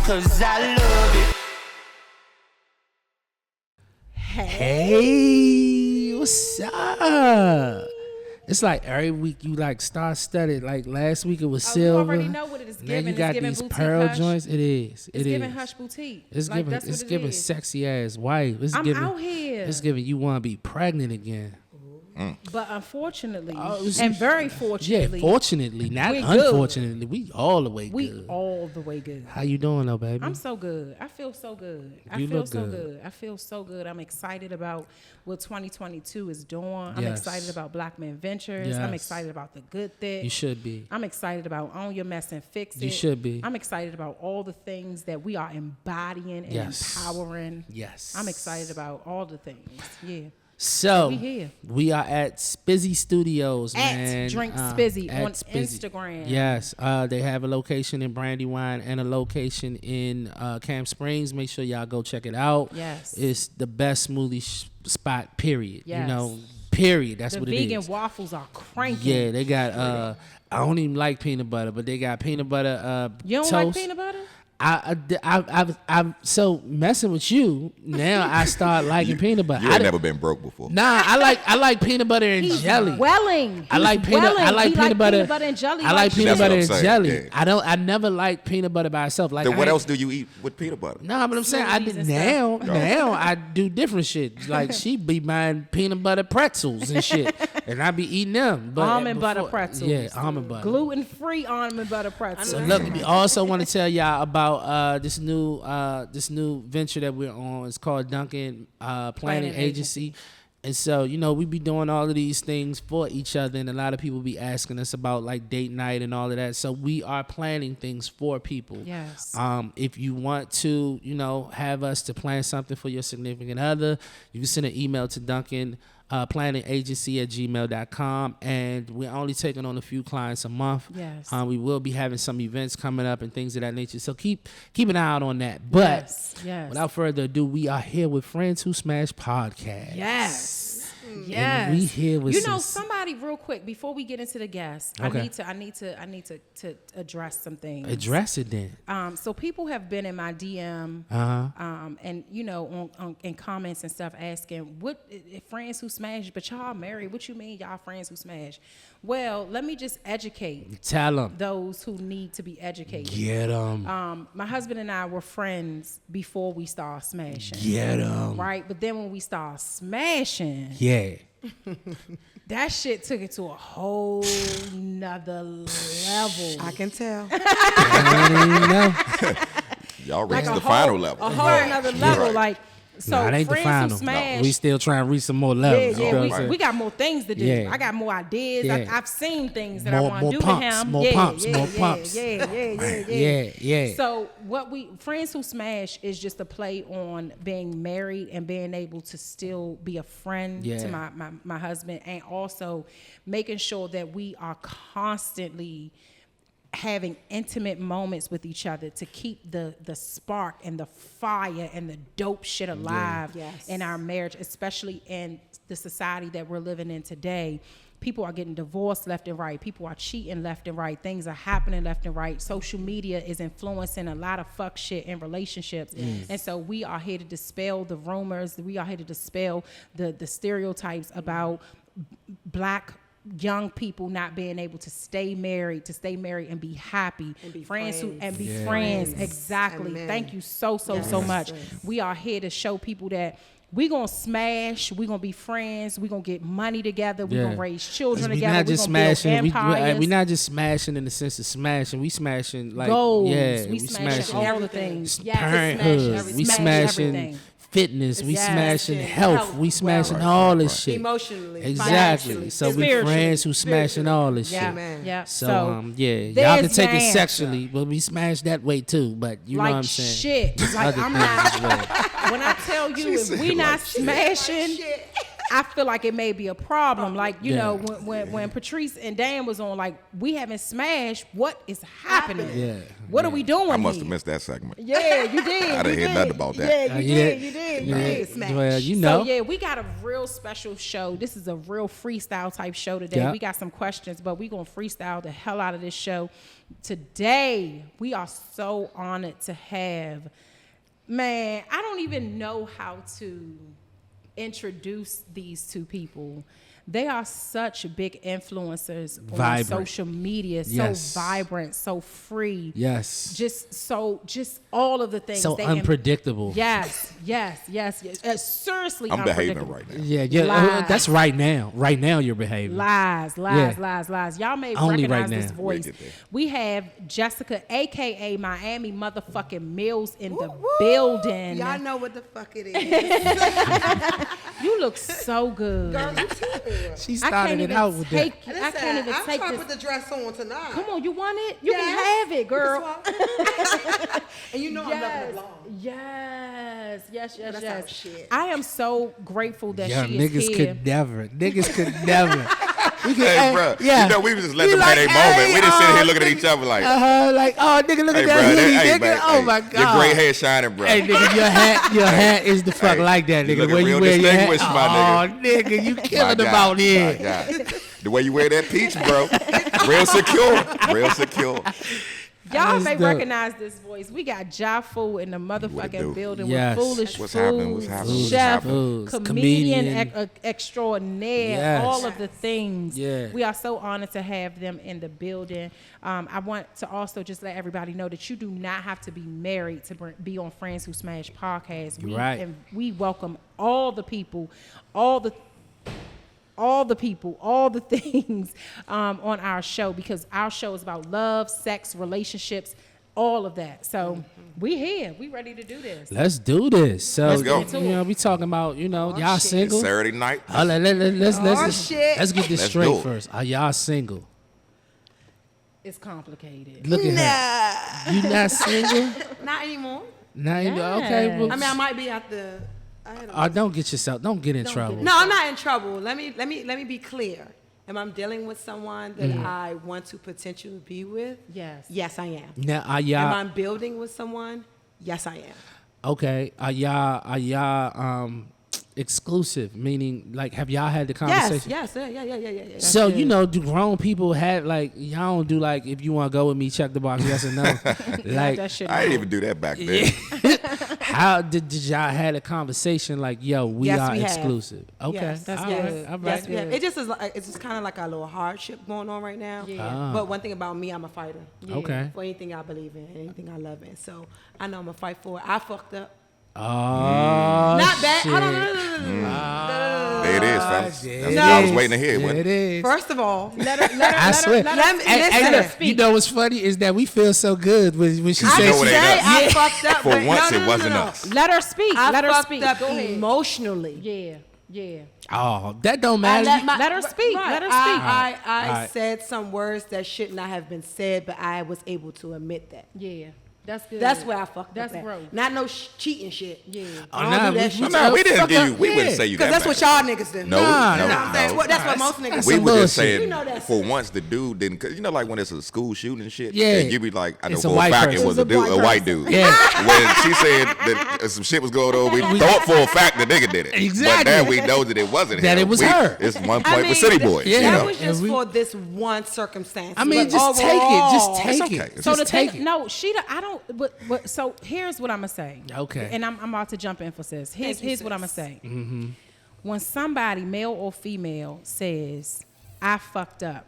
'cause I love it. Hey, what's up? It's like every week you like star-studded. Like last week it was silver. You already know what it is giving. Now you got these pearl Hush. joints. It is. It's giving Hush Boutique. It's like, giving. that's It's what giving sexy ass wife. It's I'm giving, out here. It's giving you want to be pregnant again. But unfortunately, Oh, and very fortunately, Yeah, fortunately, not we good. unfortunately. We all the way we good. all the way good. How you doing though, baby? I'm so good. I feel so good. You I feel look so good. good. I feel so good. I'm excited about what 2022 is doing. I'm Yes. excited about Black Men Ventures. Yes. I'm excited about the good thing. You should be. I'm excited about Own Your Mess and Fix It. You should be. I'm excited about all the things that we are embodying and Yes. empowering. Yes. I'm excited about all the things. Yeah. So We here. we are at Spizzy Studios, man. At Drink Spizzy at on Spizzy. Instagram. Yes, they have a location in Brandywine and a location in Camp Springs. Make sure y'all go check it out. Yes. It's the best smoothie spot. Period. Yes. You know. Period. That's The what it is. vegan waffles are cranking. Yeah, they got. I don't even like peanut butter, but they got peanut butter. You don't toast. like peanut butter? I'm so messing with you now. I start liking peanut butter. You ain't never been broke before. Nah, I like peanut butter and jelly. Welling. I like peanut. I like peanut butter. and jelly. I like peanut That's what butter I'm and saying, jelly. yeah. I never like peanut butter by itself. Like Then what I- else do you eat with peanut butter? Nah, but I'm saying I Smoothies did and now. stuff. Now I do different shit. Like she be buying peanut butter pretzels and shit, and I be eating them. But Almond butter before- pretzels. Yeah, almond butter. Gluten-free almond butter pretzels. So look, we also want to tell y'all about this new venture that we're on. It's called Duncan Planning Agency. And so, you know, we be doing all of these things for each other, and a lot of people be asking us about like date night and all of that. So we are planning things for people. Yes. If you want to, you know, have us to plan something for your significant other, you can send an email to Duncan planningagency@gmail.com, and we're only taking on a few clients a month. Yes. We will be having some events coming up and things of that nature, so keep an eye out on that. But Yes. without further ado, we are here with Friends Who Smash Podcast. Yes. And Yes. we here with somebody real quick before we get into the guests. Okay. I need to address some things. address it then. So people have been in my DM, and you know, in comments and stuff, asking what friends who smash, but y'all married. What you mean, y'all friends who smash? Well, let me just educate Tell them. those who need to be educated. Get them. My husband and I were friends before we started smashing. Get them. Right, but then when we started smashing, Yeah. that shit took it to a whole nother level. I can tell. I don't even know. Y'all Like reached a the whole- final level. A whole nother level. Right. Like, so Nah, it ain't the friends final. who smash. We still trying to reach some more levels. Yeah, you know what I'm we saying? got more things to do. Yeah. I got more ideas. Yeah. I've seen things that I More- want more to do pumps, with him. more yeah, pumps, yeah, more yeah, pumps. Yeah. So friends who smash is just a play on being married and being able to still be a friend Yeah. to my husband, and also making sure that we are constantly having intimate moments with each other to keep the spark and the fire and the dope shit alive Yes. in our marriage, especially in the society that we're living in today. People are getting divorced left and right. People are cheating left and right. Things are happening left and right. Social media is influencing a lot of fuck shit in relationships. And so we are here to dispel the rumors. We are here to dispel the stereotypes about Black young people not being able to stay married and be happy, And be friends friends. and be Yeah. friends. Friends. Exactly. Amen. Thank you so Yes. much. Yes. We are here to show people that we gonna smash, we gonna be friends, we gonna get money together, we gonna raise children We together, not we just gonna build smashing. empires. We not just smashing in the sense of smashing. We smashing like goals. yeah. we smashing all the things. Yes, parenthood. We smash smashing everything. fitness. We Yes. smashing Yes. health. We smashing all this shit. Emotionally. Exactly. financially, So we spiritually, friends who smashing all this Yeah, shit. Amen. yeah. So yeah, y'all there's can take the it answer. sexually, but we smash that way too. But you know like what I'm saying. shit. Like Other I'm things not. as well. When I tell you, if we not smashing, I feel like it may be a problem. Like, you know, when Patrice and Dan was on, like, we haven't smashed. What is happening? Yeah. What are we doing? I must have here? missed that segment. Yeah, you did. I didn't hear nothing about that. Yeah, you did. You did. You did. Smash. Well, you know. So, yeah, we got a real special show. This is a real freestyle type show today. Yeah. We got some questions, but we're going to freestyle the hell out of this show. Today, we are so honored to have, man, I don't even know how to introduce these two people. They are such big influencers on social media, so vibrant, so free. Yes. Just all of the things. So unpredictable. Yes. Seriously, I'm behaving unpredictable. right now. Yeah. That's right now. Right now you're behaving. Lies. Y'all may Only recognize right this now. voice. We have Jessica, a.k.a. Miami motherfucking Mills in the building. Y'all know what the fuck it is. You look so good. Girl, you too. She started it out with that. I can't even take I'm trying to this. put the dress on tonight. Come on, you want it? You can have it, girl. And you know I'm loving the blonde. Yes. That's our shit. I am so grateful that Yeah, she is niggas here. could never. Niggas could never. We could, Hey, bro. Yeah. You know, we just let them like, have their moment. We just sitting here oh, looking at each other like, like, oh, nigga, look hey, at bro, that hoodie, hey, nigga. man, Oh hey, my god. your gray hair shining, bro. Hey, nigga, your hat is the fuck Hey, like that, you nigga. looking Where you real wear your hat? distinguished, my Oh, nigga, you killing them out here. My God. The way you wear that peach, bro. Real secure. Y'all That's may dope. recognize this voice. We got Ja Fool in the What it motherfucking do? building Yes. with Foolish What's Fools, happening? What's happening? chef, Fools, comedian extraordinaire, Yes. all of the things. Yeah. We are so honored to have them in the building. I want to also just let everybody know that you do not have to be married to be on Friends Who Smash podcast. Right. And we welcome all the people, all the things on our show, because our show is about love, sex, relationships, all of that. So we here. We ready to do this. Let's do this. So, Let's go. you know, we talking about, you know, y'all single. Saturday night. Let's get this Let's straight do it. first. Are y'all single? It's complicated. Look at her. You not single? Not anymore. Not even, okay. Well, I mean, I might be at the. don't get in trouble. No, I'm not in trouble. Let me be clear. Am I dealing with someone that I want to potentially be with? Yes. Yes, I am. Now, are Am y'all I building with someone? Yes, I am. okay? Are y'all exclusive? Meaning, like, have y'all had the conversation? Yes. Yeah. So, you know, do grown people have, like, y'all don't do, like, if you want to go with me, check the box, yes or no? Like, That shit. I didn't even do that back then. how did y'all had a conversation like, yo, we Yes, are we have. exclusive? Okay. Yes, that's all good. right. All right. Yes, we have. It just is. It's just kind of like a little hardship going on right now. Yeah. Ah. But one thing about me, I'm a fighter. Okay. For anything I believe in, anything I love in. So I know I'm gonna fight for it. I fucked up. Oh, Not bad. shit. Hold on, no. There it is, fellas. Yeah, That's it what I was is. waiting to hear. Yeah, wasn't it is. First of all, I swear. let me Hey, listen. look, you know what's funny is that we feel so good when she I says can know it say ain't us. I fucked up. For but once, no, it no, wasn't no. us. Let her speak. I Let her fucked speak. up Go ahead. emotionally. Yeah. Oh, that don't matter. Let her speak. Right. Let her speak. I Alright. said some words that should not have been said, but I was able to admit that. Yeah. That's good. That's where I fucked That's up. growth. Not no cheating shit. Yeah. Oh, I don't nah, do that shit. No, we didn't fuck give you. up. We wouldn't Yeah. say you Because that. that's bad. what y'all niggas do. No, Nah, no, nah. That's no. what That's most niggas We some were just bullshit. saying, You know that's for it. once the dude didn't, cause you know, like when it's a school shooting and shit, Yeah. and you be like, I know It's a for a white fact person. it was It a was a dude, a white white person. dude. Yeah. When she said that some shit was going on, we thought for a fact the nigga did it. Exactly. But now we know that it wasn't That him. it was her. It's one point with City Boys. Yeah. You That know? was just And we- for this one circumstance. I mean, But just take it. Just overall, take It's it. okay. So Just the take thing, it. no, I don't. But so here's what I'm gonna say. Okay. And I'm about to jump in for sis. Here's you, what I'm gonna sis. say. Mm-hmm. When somebody, male or female, says, "I fucked up,"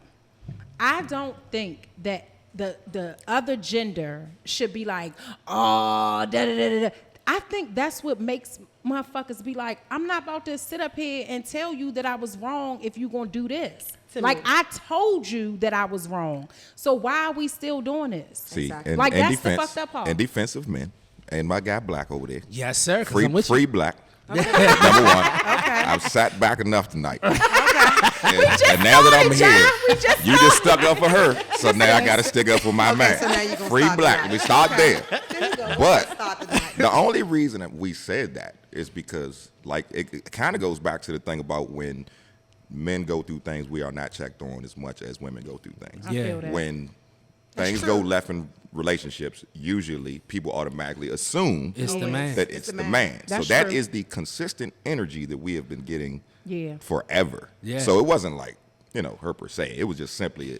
I don't think that the other gender should be like, "Oh, da da da da." I think that's what makes motherfuckers be like, "I'm not about to sit up here and tell you that I was wrong if you gonna do this." To Like me. I told you that I was wrong. So why are we still doing this? See, Exactly. and, Like, and that's the defense, fucked up part. and defensive men, and my guy Black over there, Yes, sir. 'Cause free, I'm with you. free Black. Number one, I've sat back enough tonight. And now that I'm here, you just stuck up for her, so now I got to stick up for my man. so now you gonna Free start Black. tonight. We start there. But the only reason that we said that is because, like, it kind of goes back to the thing about when men go through things, we are not checked on as much as women go through things. I feel that. When things go left in relationships, usually people automatically assume It's the man. that it's the man. That's so that true. is the consistent energy that we have been getting Yeah. forever. Yeah. So it wasn't like, her per se. It was just simply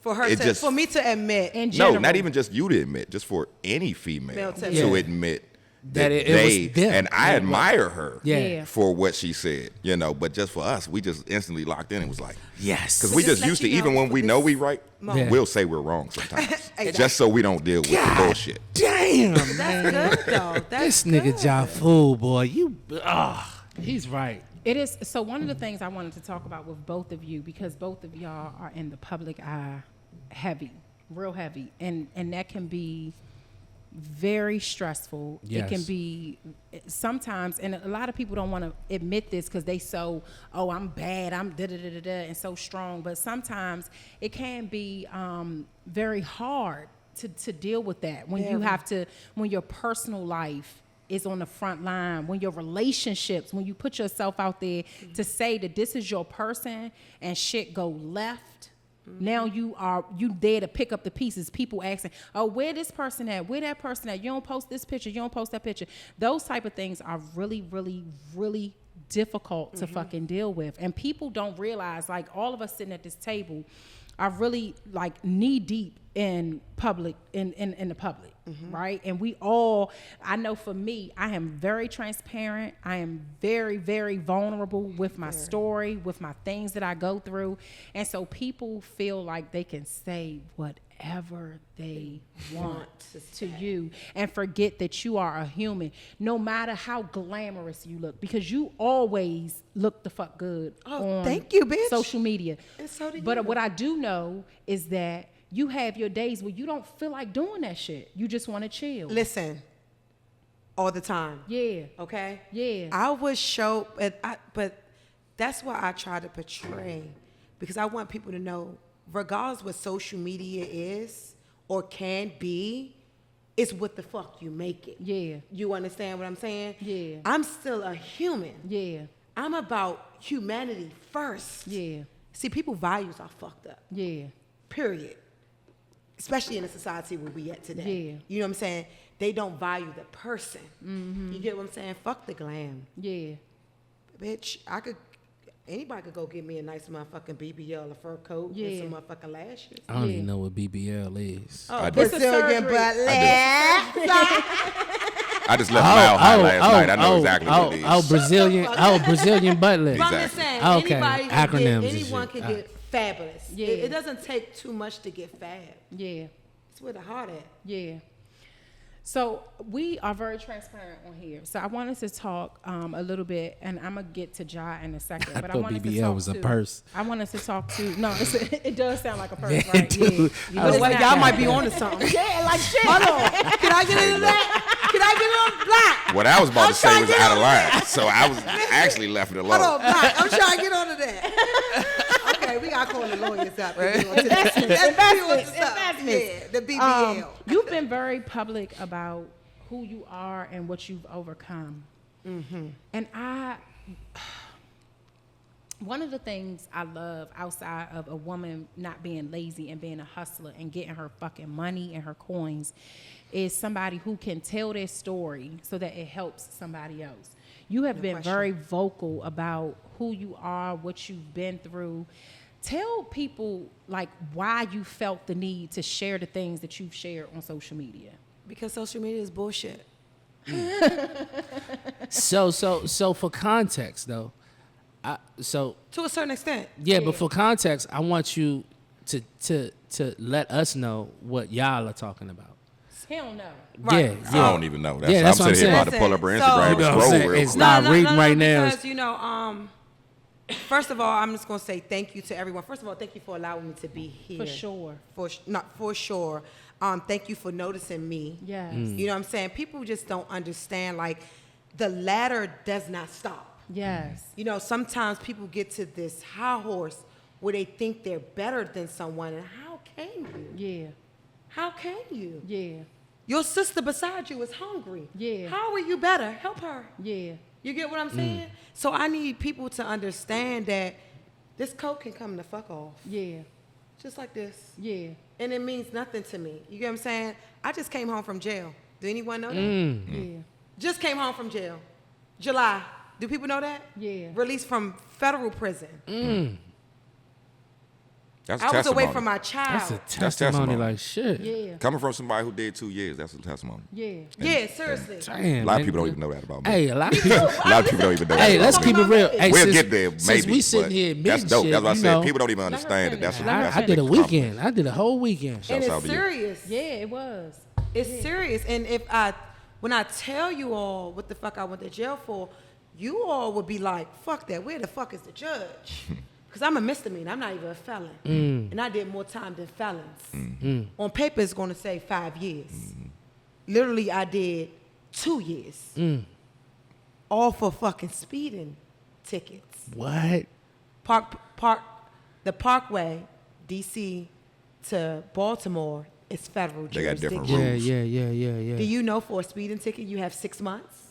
For me to admit, In no, general. not even just you to admit, just for any female Male to to admit. admit That that it they was them. and I admire her Yeah. for what she said, but just for us, we just instantly locked in and was like, Yes. because we just just let used to, you know even when we this know we right, moment. we'll say we're wrong sometimes, Exactly. just so we don't deal with the bullshit. Damn, man. that's good though. That's This nigga good. Ja Fool, boy. He's right. It is. So one of the things I wanted to talk about with both of you, because both of y'all are in the public eye heavy, real heavy. And that can be very stressful. Yes. It can be sometimes, and a lot of people don't want to admit this because they I'm bad, I'm da-da-da-da-da, and so strong. But sometimes it can be very hard to deal with that when you have to, when your personal life is on the front line, when your relationships, when you put yourself out there to say that this is your person and shit go left. Now you there to pick up the pieces. People asking, oh, where this person at? Where that person at? You don't post this picture. You don't post that picture. Those type of things are really, really, really difficult to fucking deal with. And people don't realize, like, all of us sitting at this table are really, like, knee deep in public, in the public, right? And we all, I know for me, I am very transparent. I am very, very vulnerable with my story, with my things that I go through. And so people feel like they can say whatever they want to you and forget that you are a human, no matter how glamorous you look, because you always look the fuck good on thank you, bitch. social media. And so do But you. what I do know is that you have your days where you don't feel like doing that shit. You just want to chill. Listen, all the time. Yeah. Okay. Yeah. I would show, but that's what I try to portray, because I want people to know, regardless what social media is or can be, it's what the fuck you make it. Yeah. You understand what I'm saying? Yeah. I'm still a human. Yeah. I'm about humanity first. Yeah. See, people's values are fucked up. Yeah. Period. Especially in the society where we at today. Yeah. You know what I'm saying? They don't value the person. You get what I'm saying? Fuck the glam. Yeah. Bitch, anybody could go get me a nice motherfucking BBL, a fur coat, Yeah. and some motherfucking lashes. I don't Yeah. even know what BBL is. Oh, I It's a Brazilian surgery. butt I just left Mile High last night. I know exactly what it is. Brazilian butt lift. But I'm just Exactly. saying, Okay. anybody can Acronyms get, and anyone shit. can get fabulous. Yeah. It doesn't take too much to get fab. Yeah. It's where the heart at. Yeah. So we are very transparent on here. So I wanted to talk a little bit, and I'm gonna get to Ja in a second. I But thought wanted to BBL talk was a to- purse. I wanted to talk to. No, it does sound like a purse, Yeah, right? it do. Yeah. I But was it's Well, not y'all that. might be on to something. Yeah, like shit. Hold on. Can I get into that? Can I get on black? What I was about I'm to say trying was to get out of on line, so I was actually left it Hold on, alone. black. I'm trying to get onto that. Okay, we gotta call the lawyers up. Investments. Investments. Yeah, the BBL. You've been very public about who you are and what you've overcome. And one of the things I love outside of a woman not being lazy and being a hustler and getting her fucking money and her coins is somebody who can tell their story so that it helps somebody else. You have been question. very vocal about who you are, what you've been through. Tell people, like, why you felt the need to share the things that you've shared on social media. Because social media is bullshit. So for context though, To a certain extent. but for context, I want you to let us know what y'all are talking about. He don't know. Right. I don't even know. Yeah, that's I'm what I'm sitting here saying. about to pull up her So- Instagram You know and what I'm scroll saying? real It's quick. not reading right now. Because, you know, first of all, I'm just going to say thank you to everyone. First of all, thank you for allowing me to be here. For sure. For sure. Thank you for noticing me. Yes. You know what I'm saying? People just don't understand, like, the ladder does not stop. Yes. You know, sometimes people get to this high horse where they think they're better than someone, and how can you? Yeah. How can you? Yeah. Your sister beside you is hungry. Yeah. How are you better? Help her. Yeah. You get what I'm saying? So I need people to understand that this coat can come the fuck off. Yeah. Just like this. Yeah. And it means nothing to me. You get what I'm saying? I just came home from jail. Do anyone know that? Yeah. Just came home from jail. July. Do people know that? Yeah. Released from federal prison. That's I was testimony. away from my child. That's a That's testimony testimony. like shit. Yeah. Coming from somebody who did 2 years, that's a testimony. Yeah. Yeah, seriously. Damn, A lot of nigga. people don't even know that about me. Hey, a lot of people. A lot of people don't even know that Hey, about let's me. keep it real. Hey, We'll since- get there, maybe. Since we sitting but here that's admitting dope. shit, That's what I you said. know. People don't even Let her understand that. That's, finish. Let her that's I did a big weekend. I did a whole weekend. And Shouts out it's to you. serious. Yeah, it was. It's serious. And when I tell you all what the fuck I went to jail for, you all would be like, fuck that. Where the fuck is the judge? Because I'm a misdemeanor. I'm not even a felon. And I did more time than felons. On paper, it's going to say 5 years. Literally, I did 2 years. All for fucking speeding tickets. What? The Parkway, D.C. to Baltimore is federal They got different jurisdiction. Yeah. Do you know for a speeding ticket you have 6 months?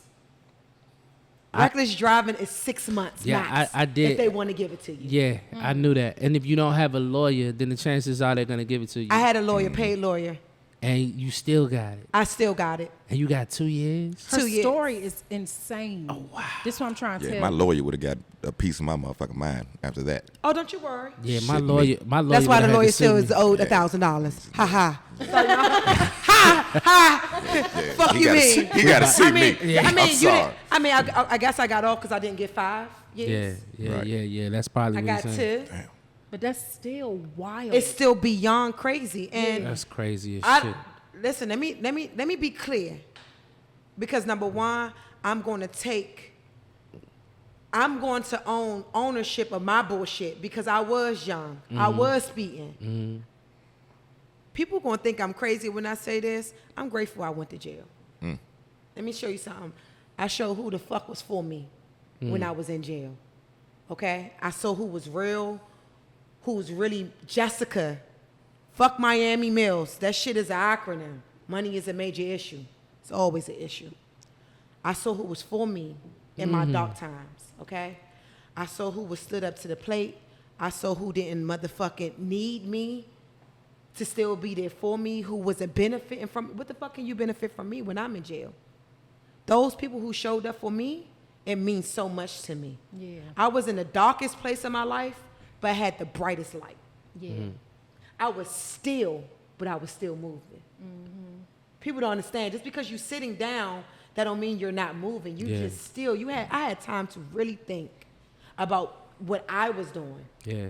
Reckless driving is 6 months Yeah, max. I did. If they want to give it to you. Yeah, I knew that. And if you don't have a lawyer, then the chances are they're gonna give it to you. I had a lawyer, paid lawyer. And you still got it. I still got it. And you got 2 years. Her 2 years. story is insane. Oh wow. This is what I'm trying to Yeah, tell my you. lawyer would have got a piece of my motherfucking mind after that. Oh, don't you worry. Yeah, Shit, my me. lawyer. That's why the would've had lawyer to sue still me. is owed $1,000. Ha ha. Yeah, Fuck he you gotta mean? see- He got to see I mean, me. I mean, I'm you sorry. didn't, I guess I got off because I didn't get 5 years. Yeah, Right. yeah. That's probably I what got he's saying. 2. Damn. But that's still wild. It's still beyond crazy. And That's crazy as shit. listen, let me be clear. Because number one, I'm going to own ownership of my bullshit because I was young. I was speeding. People going to think I'm crazy when I say this. I'm grateful I went to jail. Let me show you something. I showed who the fuck was for me when I was in jail. Okay? I saw who was real, who was really Jessica. Fuck Miami Mills. That shit is an acronym. Money is a major issue. It's always an issue. I saw who was for me in my dark times, okay? I saw who was stood up to the plate. I saw who didn't motherfucking need me to still be there for me, who wasn't benefiting from. What the fuck can you benefit from me when I'm in jail? Those people who showed up for me, it means so much to me. Yeah. I was in the darkest place of my life, but I had the brightest light. Yeah. I was still, but I was still moving. People don't understand. Just because you're sitting down, that don't mean you're not moving. You Yeah. just still. I had time to really think about what I was doing. Yeah.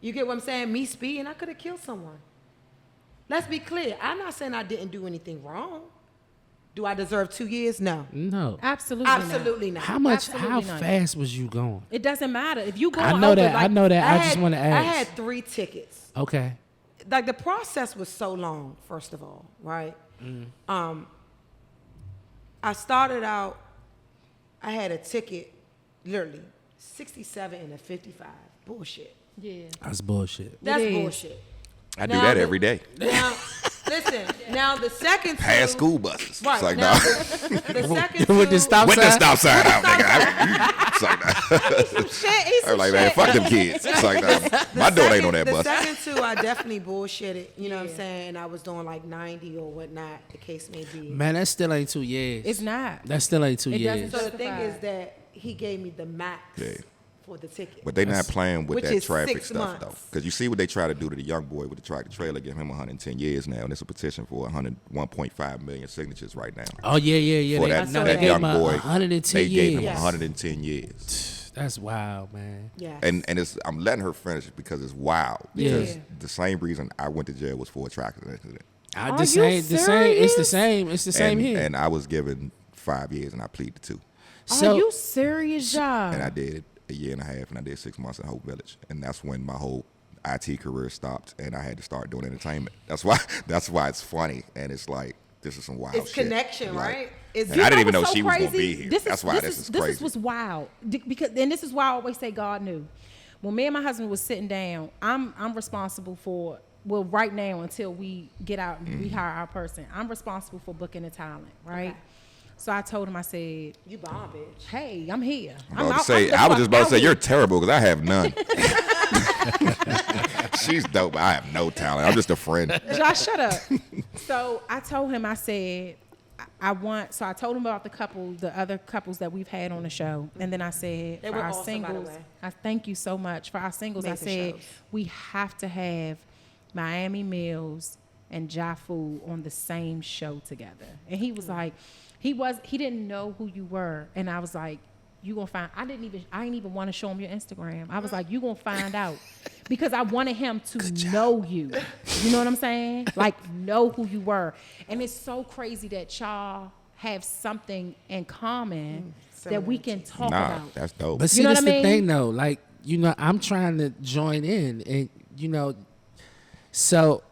You get what I'm saying? Me speeding, I could have killed someone. Let's be clear. I'm not saying I didn't do anything wrong. Do I deserve 2 years? No. No. Absolutely. Absolutely not. How much? Absolutely How not. fast was you going? It doesn't matter. If you go I know over, that. like, I know that. I just had- want to I ask. had 3 tickets. Okay. Like the process was so long, first of all, right? I started out, I had a ticket, literally, 67 and a 55. Bullshit. Yeah. That's bullshit. That's is. bullshit. I do Now that the- every day. Now, listen, now the second Past two- school buses. Right. It's like, now, no. the second With the two- stop With the sign? stop sign out, nigga. It's like, no. Shit, eat some I'm like, man, shit. fuck them kids. It's like, no. My door ain't on that The bus. second two, I definitely bullshitted. You know what I'm Yeah. saying? I was doing like 90 or whatnot, the case may be. Man, that still ain't 2 years. It's not. That still ain't 2 It years. doesn't- So the thing Justified. is that he gave me the max Yeah. for the ticket. But they not playing with Which that is traffic 6 stuff, months. though. Because you see what they try to do to the young boy with the tractor trailer, give him 110 years now, and it's a petition for 1.5 million signatures right now. Oh yeah. For They, that, no, that they gave young him boy, 110 they gave him years. Yes. 110 years. That's wild, man. Yes. And it's I'm letting her finish it because it's wild. Yeah. Because the same reason I went to jail was for a tractor accident. Are The you same. It's the serious? same. It's the same and, here. and I was given 5 years and I pleaded 2. So Are you serious, y'all? And I did a year and a half and I did 6 months in Hope Village. And that's when my whole IT career stopped and I had to start doing entertainment. That's why it's funny and it's like this is some wild It's shit. connection, Like, right? It's and I didn't even know what's so she was gonna crazy? be here. That's why this is crazy. This is what's wild. Because and this is why I always say God knew. When me and my husband was sitting down, I'm responsible for, well, right now until we get out and we hire our person, I'm responsible for booking the talent, right? Okay. So I told him, I said, You bomb, bitch. hey, I'm here. I was just about to say, you're terrible because I have none. She's dope, but I have no talent. I'm just a friend. Josh, shut up. So I told him, I said, I told him about the other couples that we've had on the show. And then I said, They for were our awesome, by the singles, way. I thank you so much. For our singles, I Amazing said, shows. we have to have Miami Mills and Jafu on the same show together. And he was like, he didn't know who you were. And I was like, you gonna find, I didn't even want to show him your Instagram. I was like, you gonna find out. Because I wanted him to know you. You know what I'm saying? Like, know who you were. And it's so crazy that y'all have something in common that we can talk about. That's dope. But see, know that's what I the mean? thing, though. Like, I'm trying to join in, and so.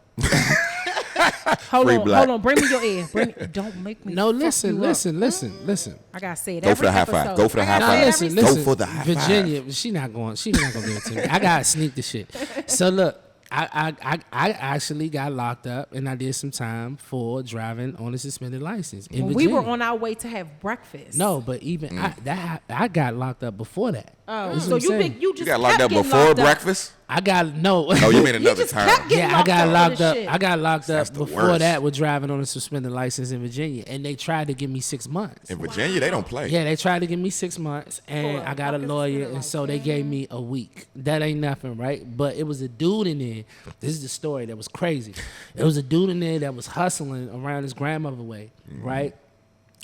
Hold Free on, black. bring me your ear. Don't make me. No, fuck listen. I gotta say it. Go for the high five. Go for the high No, five. listen. Go for the high five. Virginia, she not gonna give it to me. I gotta sneak the shit. So look, I actually got locked up, and I did some time for driving on a suspended license in When we Virginia. were on our way to have breakfast. No, but even I got locked up before that. Oh, That's so what I'm you saying. been, you just You got locked kept up getting before locked up. breakfast? I got no. Oh, you mean another just time? kept getting Yeah, I got locked locked up up. for this I got locked That's up the before worst. that with driving on a suspended license in Virginia, and they tried to give me 6 months. In Virginia, they don't play. Yeah, they tried to give me 6 months, and For I got a fucking lawyer, suspended and so they gave me a week. That ain't nothing, right? But it was a dude in there. This is the story that was crazy. It was a dude in there that was hustling around his grandmother way, right?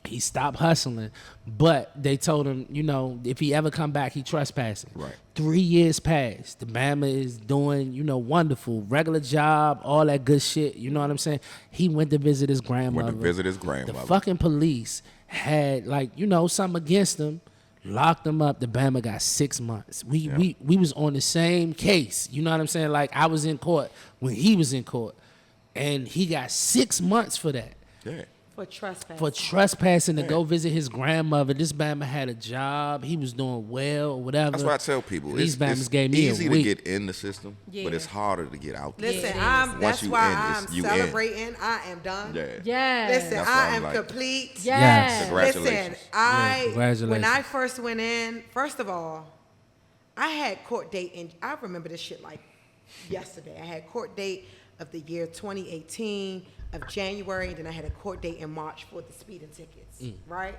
He stopped hustling, but they told him, if he ever come back, he trespassing. Right. 3 years passed. The Bama is doing, wonderful, regular job, all that good shit. You know what I'm saying? He went to visit his grandmother. Went to visit his The grandmother. fucking police had something against him, locked him up. The Bama got 6 months. We was on the same case. You know what I'm saying? Like, I was in court when he was in court, and he got 6 months for that. Yeah. For trespass. For trespassing to go visit his grandmother. This Bama had a job. He was doing well or whatever. That's what I tell people. These It's Bamas gave me easy a to week. get in the system, Yeah. but it's harder to get out there. Listen, Yeah, Once that's you why in, I'm you in. celebrating. I am done. Yeah. Yes. Listen, That's what I I'm am like. complete. Yes. Congratulations. Listen, congratulations. when I first went in, first of all, I had court date, and I remember this shit like yesterday. I had court date of the year 2018 of January, and then I had a court date in March for the speeding tickets, right?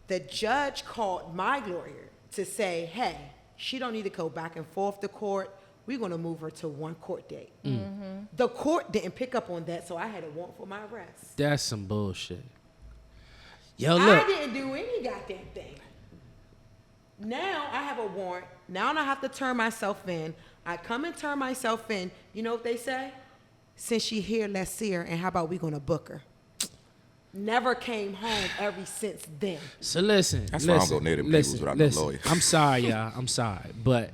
The judge called my lawyer to say, hey, she don't need to go back and forth to court. We're going to move her to one court date. The court didn't pick up on that, so I had a warrant for my arrest. That's some bullshit. Yo, I look. didn't do any goddamn thing. Now I have a warrant. Now I have to turn myself in. I come and turn myself in. You know what they say? Since she here, let's see her, and how about we gonna book her? Never came home ever since then. So listen. That's why I don't listen, go near them listen, peoples without no listen. lawyer. I'm sorry, y'all. I'm sorry. But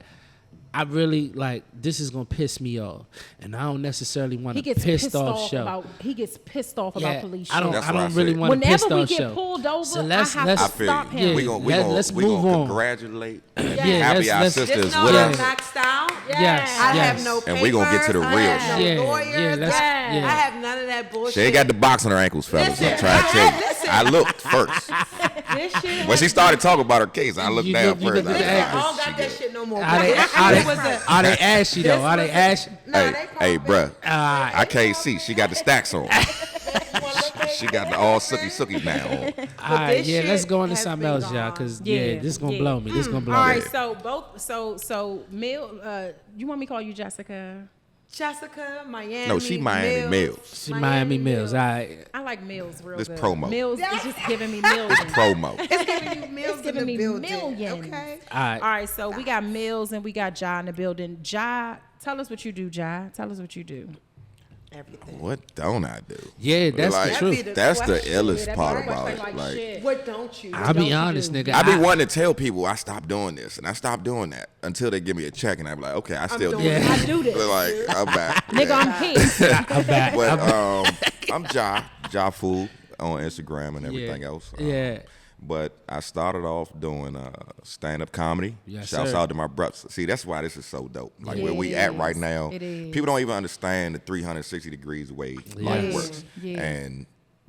I really, this is going to piss me off. And I don't necessarily want He to gets pissed off show. about police shit. I don't That's what I really said. want to Whenever pissed we off get show. pulled over, So I have I to feel stop you. him. We gonna let's move on. congratulate Yeah, happy our let's- sisters Just know with I'm us. maxed out. Yes, I yes. have no papers. And we gonna get to the I real have shit. no Yeah, lawyers. yeah, let's- I yeah. have none of that bullshit. She ain't got the box on her ankles, fellas. Listen, I'm trying to tell you. listen. I looked first. This shit When she started talking about her case, I looked You down look- you first. look I at was the like, I don't she got that good. shit no more. Are they, This are, shit they, was a- are they ashy though? Are they ashy? Nah, they Hey, called me. bruh. I can't see. She got the stacks on. She got the all sookie now on. All right, this yeah, let's shit go into has something been else, y'all, gone. because Yeah, this gonna yeah. blow me. This gonna blow All me. right, so Mill, you want me to call you Jessica? Jessica, Miami. No, she Miami Mills. She Miami Mills. All right. I like Mills real This good. promo. Mills is just giving me millions. Promo. It's giving you meals It's giving in the me building. millions. Okay. All right. All right, so we got Mills and we got Ja in the building. Ja, tell us what you do, Ja. Tell us what you do. Everything. What don't I do? Yeah, that's Like, the truth. the That's the question. illest Yeah, part that's about like it. Like, shit. What don't you? I'll don't be you honest, do? nigga. I be wanting to tell people I stopped doing this and I stopped doing that until they give me a check and I be like, okay, I still do doing this. it. I do this. But like, I'm back. Nigga, Yeah. I'm here. I'm back. But I'm Ja Fool on Instagram and everything else. Yeah. But I started off doing stand-up comedy. Yes, Shouts sir. out to my brothers. See, that's why this is so dope. Like It where we at right is. now, It is. people don't even understand the 360 degrees way life Yes. works. Yeah. And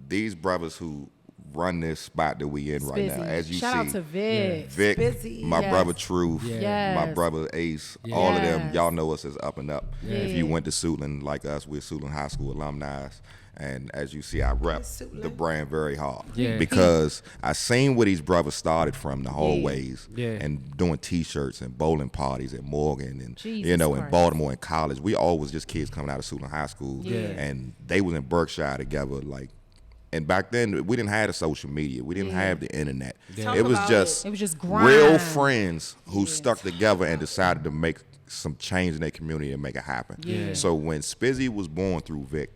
these brothers who run this spot that we in right now, Spizzy. as you Shout out see, to Vic. Vic, Spizzy. my Yes. brother Truth, Yes. my brother Ace, all of them, Yes. y'all know us as Up and Up. If you Yeah. went to Suitland like us, we're Suitland High School alumni. And as you see, I rep Suitland. the brand very hard Yeah. because I seen where these brothers started from the hallways Yeah. and doing T-shirts and bowling parties at Morgan and Jesus in Christ. Baltimore and college. We all was just kids coming out of Suitland High School, Yeah. and they was in Berkshire together. Like, and back then we didn't have the social media, we didn't have the internet. Talk It was about just It was just grind. real friends who stuck together and decided to make some change in their community and make it happen. Yeah. So when Spizzy was born through Vic,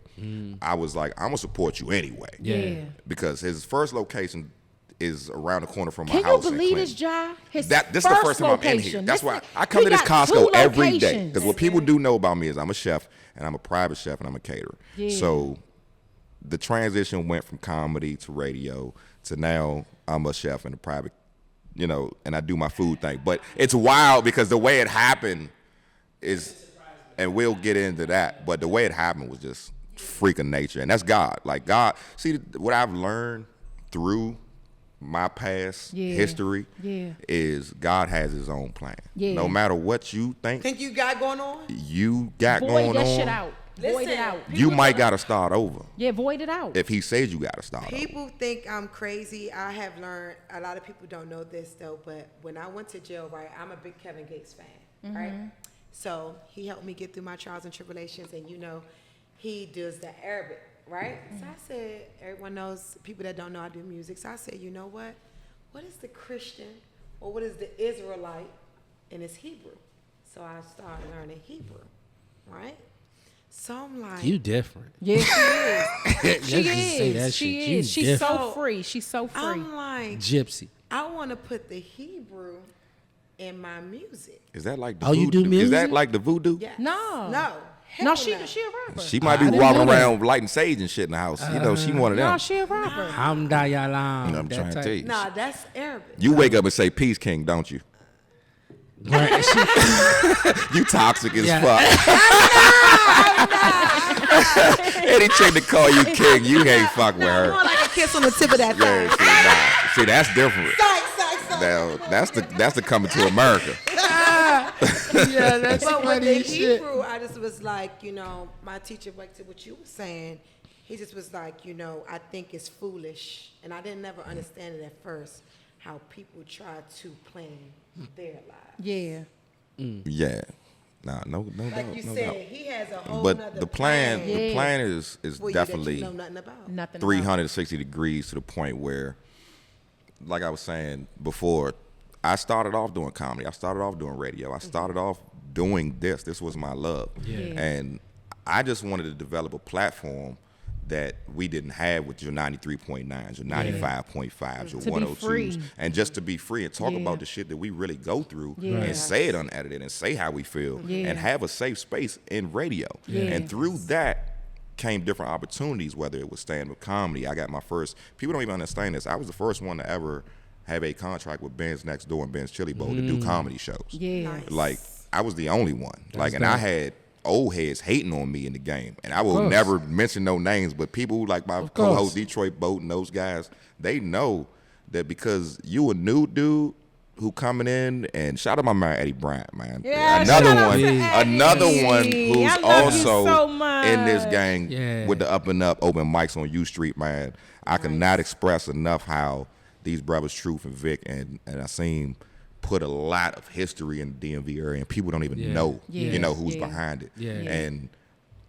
I was like, I'm gonna support you anyway. Yeah. Because his first location is around the corner from my Can you house. in believe this, Clinton. Ja? His This is the first time I'm in here. location. That's This why is- I come to he this got Costco two every day. locations. Because what people do know about me is I'm a chef and I'm a private chef and I'm a caterer. Yeah. So the transition went from comedy to radio to now I'm a chef and a private, and I do my food thing. But it's wild because the way it happened is, and we'll get into that, but the way it happened was just freak of nature. And that's God. Like God, see what I've learned through my past Yeah. history Yeah. is God has his own plan. Yeah. No matter what you think you got going on? you got Void going that on, shit out. Void it out. you might got to start over. Yeah, void it out. If he says you got to start over. People think I'm crazy. I have learned, a lot of people don't know this though, but when I went to jail, right, I'm a big Kevin Gates fan, right? So he helped me get through my trials and tribulations, and he does the Arabic, right? So I said, everyone knows, people that don't know I do music, so I said, you know what? What is the Christian or what is the Israelite? And it's Hebrew. So I started learning Hebrew, right? So I'm like, You different. Yeah, she is. Just say that She shit. You is. She's different. so free. She's so free. I'm like, Gypsy. I want to put the Hebrew in my music. Is that like the Oh, voodoo? you do Is that music? like the voodoo? Yes. No. No. No, Hell she no. she a rapper. She might be I didn't walking know that. around lighting sage and shit in the house. She one of them. No, she a rapper. Hamdayalam. I'm trying to tell you. Nah, that's Arabic. You wake up and say peace, king, don't you? Right. You toxic as Yeah. fuck. Any chick to call you king, you ain't fuck with her. More like a kiss on the tip of that Yeah, thing. see, that's different. Psych. Now, that's the coming to America. Yeah, that's But with funny the as shit. Hebrew, I just was like, my teacher, like to what you were saying, he just was like, I think it's foolish. And I didn't never understand it at first, how people try to plan their lives. Yeah. Yeah. Nah, no Like doubt. you No said, doubt. he has a whole But nother the plan, Yeah. the plan is for you that definitely you know nothing about. Nothing. 360 degrees to the point where, like I was saying before, I started off doing comedy. I started off doing radio. I started off doing this. This was my love. Yeah. And I just wanted to develop a platform that we didn't have with your 93.9s, your 95.5s, your To be 102s. free. And just to be free and talk Yeah. about the shit that we really go through Yeah. and say it unedited and say how we feel Yeah. and have a safe space in radio. Yeah. And through that came different opportunities, whether it was stand-up comedy. I got my first, people don't even understand this, I was the first one to ever have a contract with Ben's Next Door and Ben's Chili Bowl to do comedy shows. Yeah. Nice. Like, I was the only one. Like, and I dope. had old heads hating on me in the game. And I will course. never mention no names, but people like my Of co-host course. Detroit Boat and those guys, they know that because you a new dude who coming in, and shout out my man Eddie Bryant, man. Yeah, another shout out one, to another Eddie. one I who's love you also so much. in this gang Yeah. with the Up and Up open mics on U Street, man. I cannot express enough how these brothers Truth and Vic and I seen put a lot of history in the DMV area, and people don't even Yeah. know, Yeah. who's Yeah. behind it. Yeah. Yeah. And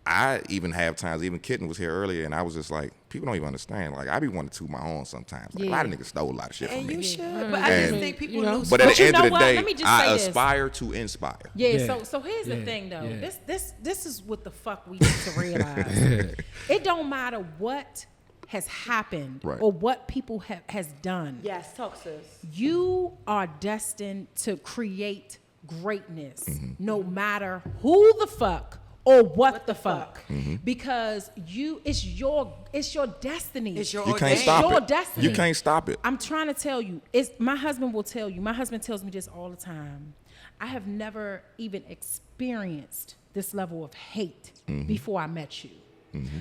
I even have times, even Kitten was here earlier, and I was just like, people don't even understand. Like, I be wanting to toot my horn sometimes. Like, a lot of Yeah. niggas stole a lot of shit from And me. you should. But I just And- think people you know. lose But at But the you end know of the what? day, Let me just I say this. aspire to inspire. Yeah, Yeah. so here's the Yeah. thing though. Yeah. This is what the fuck we need to realize. It don't matter what has happened Right. or what people has done. Yes, talk sis. You are destined to create greatness Mm-hmm. no matter who the fuck or what the fuck? Because it's your destiny. It's your You can't ordained. stop your it. destiny. You can't stop it. I'm trying to tell you, my husband will tell you, my husband tells me this all the time. I have never even experienced this level of hate before I met you.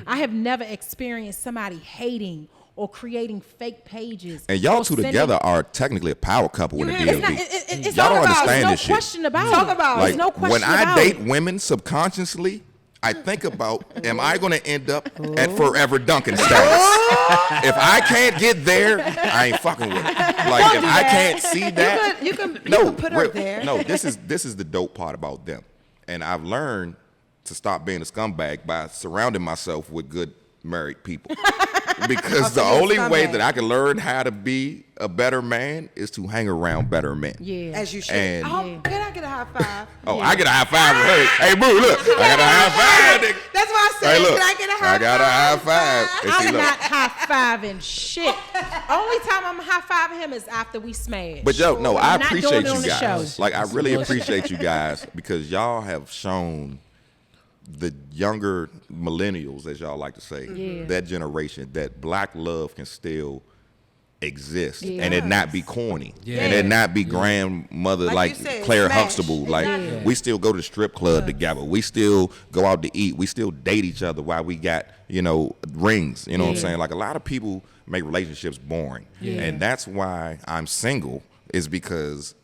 I have never experienced somebody hating or creating fake pages. And y'all or two sending- together are technically a power couple in the have- It's DMV. not, it's Y'all don't about- understand there's no this shit. question about Talk it. about it. There's Like, no question when I about date it. women subconsciously, I think about, am I going to end up at Forever Dunkin' status? If I can't get there, I ain't fucking with it. Like, if I can't see that, You can put her there. No, this is the dope part about them. And I've learned to stop being a scumbag by surrounding myself with good married people. Because the you're a only way scumbag. that I can learn how to be a better man is to hang around better men. Yeah. As you should. And- Can I get a high five? Oh, I get a high five with her. Hey, boo, look. I got a high five, nigga. That's why I said, Hey, look. can I get a high five? I got a high five. And see, I'm look. not high-fiving shit. Only time I'm high-fiving him is after we smash. But yo, no, I I'm not appreciate doing it you on the guys. show. Like, I really appreciate you guys because y'all have shown the younger millennials, as y'all like to say, Yeah. that generation, that black love can still exist Yeah. and it not be corny Yeah. and it not be grandmother Like like you said, Claire smash. Huxtable. Like, Exactly. we still go to the strip club together. We still go out to eat. We still date each other while we got, rings. You know what I'm Yeah. saying? Like, a lot of people make relationships boring. Yeah. And that's why I'm single, is because,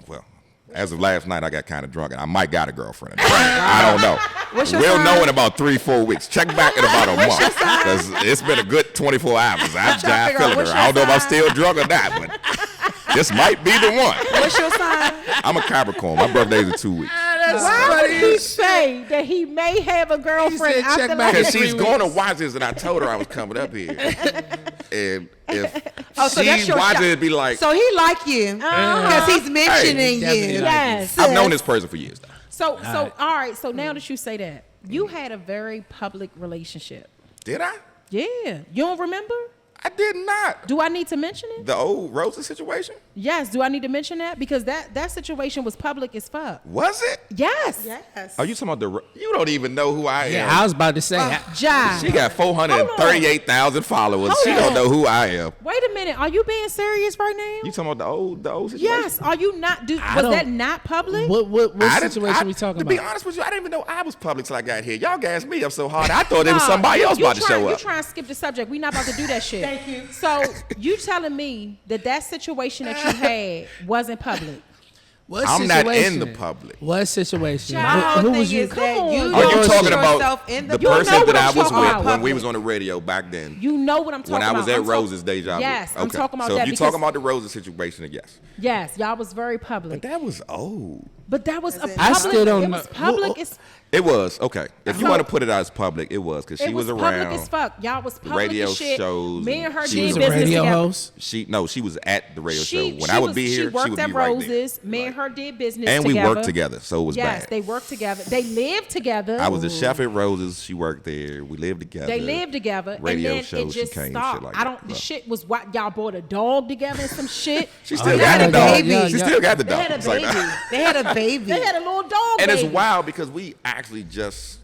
well, as of last night, I got kind of drunk, and I might got a girlfriend. I don't know. What's your We'll sign? know in about 3-4 weeks. Check back in about a month, because it's been a good 24 hours. I'm trying to figure out feeling what's her. I don't know if I'm your still drunk or not, but this might be the one. What's your sign? I'm a Capricorn. My birthday's in 2 weeks. Why would he say that he may have a girlfriend He said, after check back like Because she's 3 going to weeks. watch this, and I told her I was coming up here. And if So that's she your watches shot. it, it'd be like, So he like you because he's mentioning definitely you. like Yes. I've known this person for years, though. So all right. So now that you say that, you had a very public relationship. Did I? Yeah. You don't remember? I did not. Do I need to mention it? The old Rosa situation? Yes. Do I need to mention that? Because that situation was public as fuck. Was it? Yes. Yes. Are you talking about you don't even know who I am. Yeah, I was about to say. Ja. She got 438,000 followers. Hold She on. don't know who I am. Wait a minute. Are you being serious right now? You talking about the old situation? Yes. Are you not? Was don't- that not public? What I didn't- situation I- we talking To be about? honest with you, I didn't even know I was public till I got here. Y'all gassed me up so hard. I thought there was somebody else about to show You up. trying to skip the subject. We're not about to do that shit. Thank you. So you telling me that situation that you had wasn't public? What I'm not in situation? the public. What situation? My whole Who thing was you? is that Come on. you Are Are don't you put talking yourself about in the You know person what that I I'm was talking with about. when we was on the radio back then? You know what I'm talking When about. I was at I'm talk- Rose's Deja Vu. Yes, I'm Okay. talking about so that if you're because talking about the Rose's situation, then yes. yes, y'all was very public. But that was old. But that was a public. I still don't It know. was public. Who- It's It was okay. If you So- want to put it as public, it was because she it was was public around. as fuck. Y'all was public radio as shit. shows Me and her and she did was a business radio together. host. She was at the radio show. When she I would was- be here, she worked she would at be right Roses. there. Me and her did business And together. we worked together, so it was Yes, bad. they worked together. They lived together. I was the chef at Roses. She worked there. We lived together. They lived together, Radio and then shows, it she just came, shit stopped. like I that. don't. The Well. shit was what y'all bought a dog together and some shit. She still They got had the a dog. baby. Yeah, She yeah. still got the They dog. had a It's like- baby. They had a baby. They had a little dog. and baby. it's wild because we actually just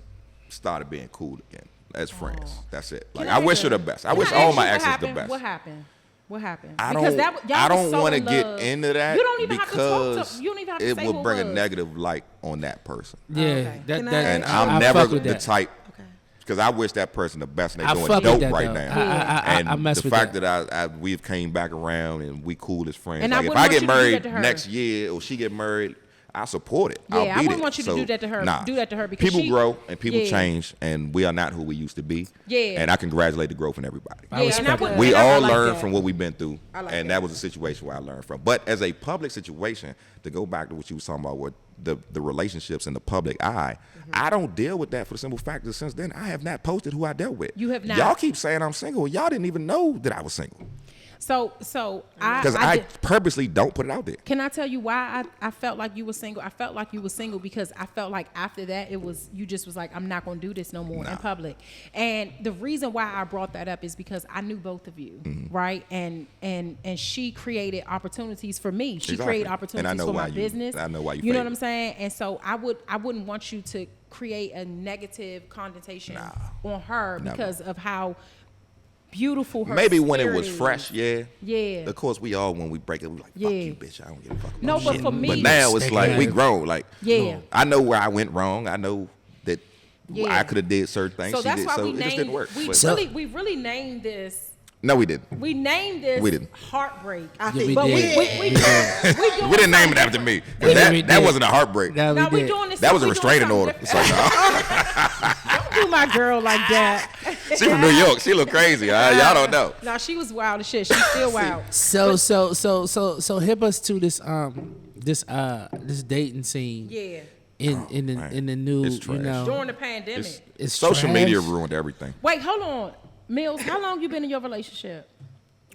started being cool again as friends. That's it. Like, I wish her the best. I wish all my exes the best. What happened? What happened? I Because don't. y'all I was don't so want to in get love. into that You don't even have to talk because to. You don't even have to it say will who bring it a was. negative light on that person. Yeah, okay. that, Can I- that, And I I'm fuck never with the that. type. Okay. Because I wish that person the best, and I they're doing fuck dope with that, right though. now. I And mess the with fact that. that we've came back around and we cool as friends. And I Like, if wouldn't I want get you to do that married to her. next year or she get married, I support it. Yeah, I'll I beat wouldn't it. want you to So, do that to her. Nah. Do that to her because people she- grow and people Yeah. change, and we are not who we used to be. Yeah. And I congratulate the growth in everybody. I Yeah, respect and I that. wouldn't- We and I all like learn that. from what we've been through, I like and that. that was a situation where I learned from. But as a public situation, to go back to what you was talking about with the relationships in the public eye, I don't deal with that for the simple fact that since then I have not posted who I dealt with. You have not. Y'all keep saying I'm single. Y'all didn't even know that I was single So because I I did- purposely don't put it out there. Can I tell you why I felt like you were single? I felt like you were single because I felt like after that it was you just was like, I'm not gonna do this no more in public. And the reason why I brought that up is because I knew both of you, right? And she created opportunities for me. She Exactly. created And I opportunities know for why my you- business. I know why you know favored what I'm saying? And so I wouldn't want you to create a negative connotation on her Never. because of how beautiful her Maybe when it spirit was is. fresh, yeah. Yeah. Of course, we all, when we break it, we like, fuck Yeah. you, bitch. I don't give a fuck about No, but shit. for me- But now it's like, we Yeah. grown. Like, Yeah. I know where I went wrong. I know that Yeah. I could have did certain things. So She that's did, why so we it just didn't named work. we But- really named this. no, we didn't. We named this We didn't. Heartbreak. I Yeah, think, we But did. we doing We didn't name it something after me. We That did. wasn't a heartbreak. That Now we we did. doing this. That was a we doing restraining something order. It's different. like, Don't do my girl like that. she from New York. She look crazy. Y'all don't know. No, she was wild as shit. She's still wild. So hip us to this this dating scene Yeah. in the new, It's you trash. know, During the pandemic. it's Social trash. media ruined everything. Wait, hold on. Mills, how long you been in your relationship?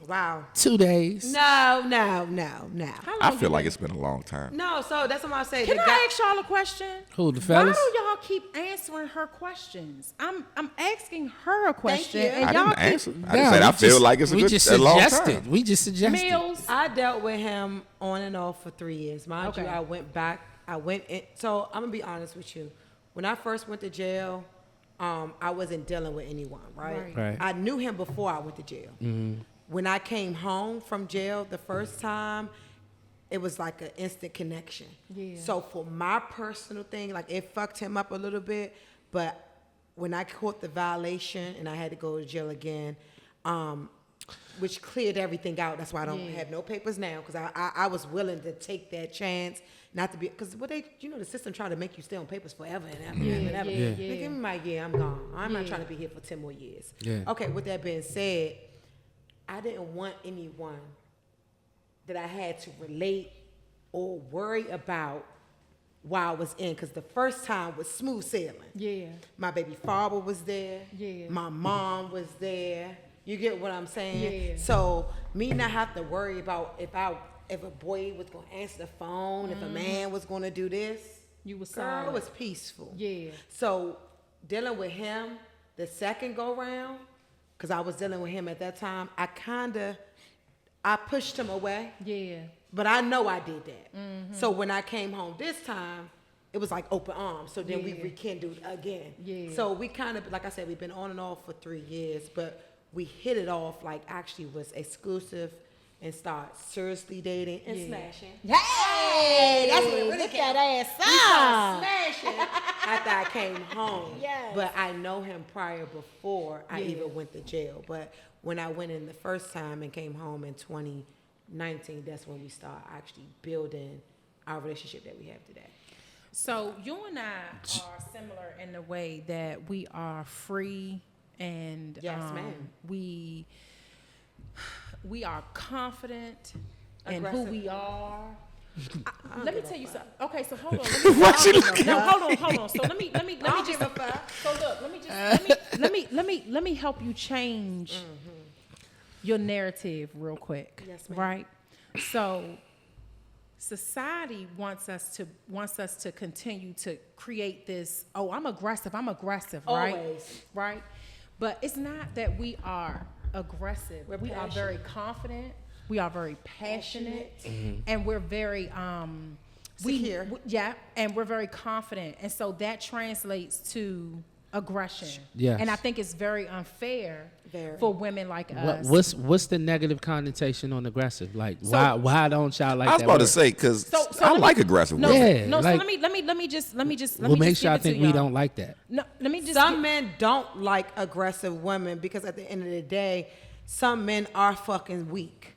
wow. 2 days. No. How I long feel you like been? it's been a long time. No, so that's what I say. Can The I guy- ask y'all a question? Who, the Why fellas? do y'all keep answering her questions? I'm asking her a question, you. and I y'all didn't keep answer. I just said I feel like it's we just a long suggested. time. We just suggested. Mills. I dealt with him on and off for 3 years. Mind Okay. you, I went back. I went in. So I'm gonna be honest with you. When I first went to jail, I wasn't dealing with anyone, right? Right. I knew him before I went to jail. When I came home from jail the first time, it was like an instant connection. Yeah. So for my personal thing, like it fucked him up a little bit, but when I caught the violation and I had to go to jail again, which cleared everything out. That's why I don't have no papers now, because I was willing to take that chance, not to be, because what they, the system try to make you stay on papers forever and ever and ever. yeah. They give me my year, I'm gone. I'm not trying to be here for 10 more years. Yeah. Okay, with that being said, I didn't want anyone that I had to relate or worry about while I was in, because the first time was smooth sailing. Yeah. My baby father was there. Yeah. My mom was there. You get what I'm saying? Yeah. So me not have to worry about if a boy was gonna answer the phone, if a man was gonna do this. You was Girl, silent. it was peaceful. Yeah. So dealing with him the second go round, because I was dealing with him at that time, I pushed him away. Yeah. But I know I did that. So when I came home this time, it was like open arms. So then we Yeah. rekindled again. Yeah. So we kind of, like I said, we've been on and off for 3 years, but we hit it off, like actually was exclusive and start seriously dating and Yeah. smashing. Hey, that's what it really get came. that ass We started smashing after I came home. Yes. But I know him prior before I Yeah. even went to jail. But when I went in the first time and came home in 2019, that's when we start actually building our relationship that we have today. So you and I are similar in the way that we are free and Yes, ma'am. we are confident in who Aggressive. we are. Let me tell you something. Okay, so hold on. Hold on. So let me don't just give a fuck. So look, let me help you change your narrative real quick. Yes, ma'am. Right? So society wants us to continue to create this, I'm aggressive, right? Always. Right? But it's not that we are aggressive. We're we are very confident. We are very passionate. And we're very Secure. and we're very confident. And so that translates to aggression. Yes. And I think it's very unfair Very. for women like us. What's the negative connotation on aggressive? Like So- why don't y'all like I was that about to word? say, because So I let me- like aggressive No, women. Yeah, no. like- So let me just Well, make just sure I give it to think we y'all. don't like that. No, let me just. Some men don't like aggressive women because at the end of the day, some men are fucking weak.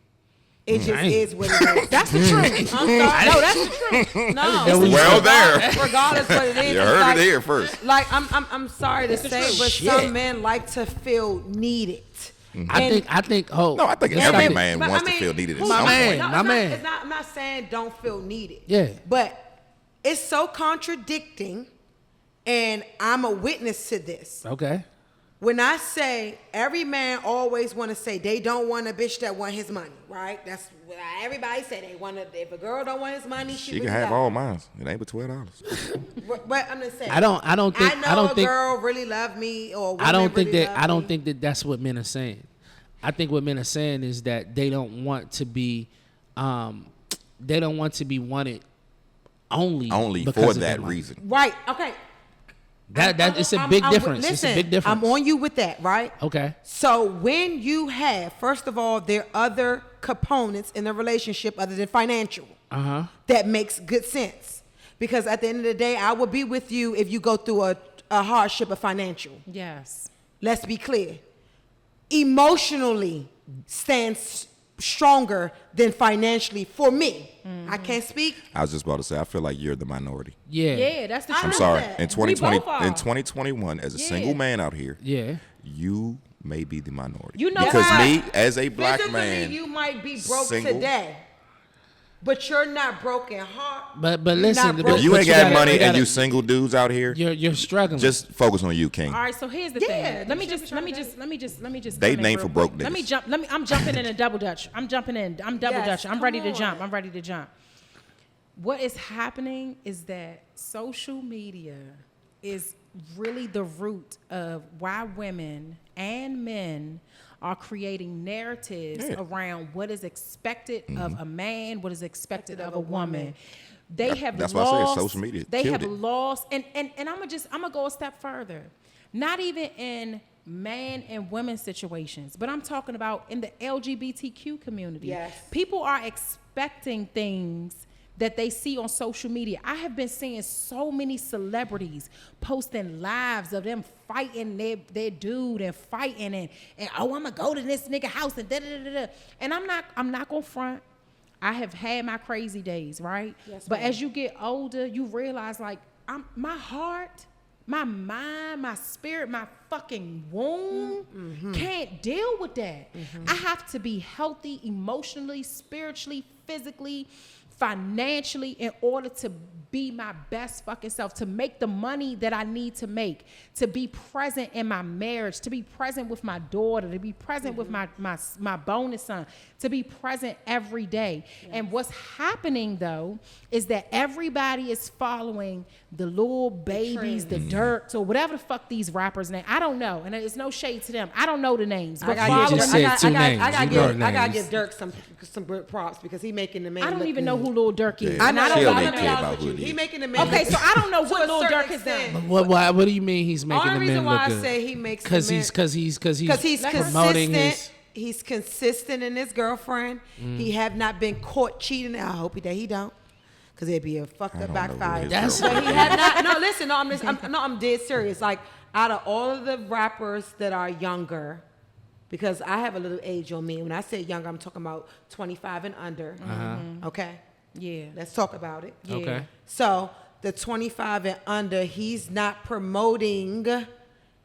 It just Dang. is what it is. That's the truth. I'm sorry. No, that's the truth. No. Well, there. Regardless what it is. You it's heard like, it here first. Like I'm sorry to say, but Shit. some men like to feel needed. I think No, I think let's every stop it. man But, wants I mean, to feel needed at who- some My man. point. No, my it's man. Not, it's not, I'm not saying don't feel needed. Yeah. But it's so contradicting, and I'm a witness to this. Okay. When I say every man always want to say they don't want a bitch that want his money, right? That's what everybody say. They want to. If a girl don't want his money, She can have all mine. It ain't but $12. But I'm just saying. I don't think I know a girl really love me, or I don't think really that love I don't me. think that that's what men are saying. I think what men are saying is that they don't want to be wanted only Only because for of that their money. reason. Right. Okay. That it's a big difference. It's a big difference. I'm on you with that, right? Okay. So when you have, first of all, there are other components in the relationship other than financial. That makes good sense. Because at the end of the day, I will be with you if you go through a hardship of financial. Yes. Let's be clear. Emotionally stands stronger than financially for me. I can't speak. I was just about to say, I feel like you're the minority. Yeah. Yeah, that's the truth. I'm sorry. that. In 2020, both are. in 2021, as a single man out here, Yeah. you may be the minority. You know because why? me, as a black Physically, man, you might be broke single. today, but you're not broken heart. But You're listen, not but broke. if you but ain't got gotta- money and gotta- you single dudes out here, you're struggling. just focus on you, King. All right, so here's the Yeah, thing. Let me you just should be They come in name real for broke quick. Let me niggas. jump. I'm jumping in a double dutch. I'm jumping in. I'm double Yes, dutch. I'm come ready to on. jump. I'm ready to jump. What is happening is that social media is really the root of why women and men are creating narratives around what is expected of a man, what is expected of a woman. They have That's why I lost. say social media They killed have it. lost, and I'm gonna go a step further. Not even in man and women situations, but I'm talking about in the LGBTQ community. Yes. People are expecting things that they see on social media. I have been seeing so many celebrities posting lives of them fighting their dude and fighting and oh, I'm gonna go to this nigga house and da da da da. And I'm not gonna front. I have had my crazy days, right? Yes, but ma'am. as you get older, you realize like my heart, my mind, my spirit, my fucking womb can't deal with that. I have to be healthy emotionally, spiritually, physically, financially in order to be my best fucking self, to make the money that I need to make, to be present in my marriage, to be present with my daughter, to be present with my bonus son, to be present every day. Yes. And what's happening though is that everybody is following the little babies, the Dirks, or whatever the fuck these rappers name. I don't know, and there's no shade to them. I don't know the names. But You just said two names. I You know gotta names. give Dirk some props because he making the man. I don't look even good. know who Lil Durk is. Yeah. I know. And She don't I even know, care I'll about with who you. it He is. making the man. Okay, look so I don't know to what a Lil certain Durk has extent. done. What do you mean he's making Only the reason men why look I good? say he makes Because the he's men- because he's Because he's promoting consistent. his. He's consistent in his girlfriend. He have not been caught cheating. I hope that he don't, because it'd be a fucked I up don't know who backfire. his That's- But he have not. No, listen. No, I'm dead serious. Like out of all of the rappers that are younger, because I have a little age on me. When I say younger, I'm talking about 25 and under. Okay. Yeah. Let's talk about it. Yeah. Okay. So the 25 and under, he's not promoting.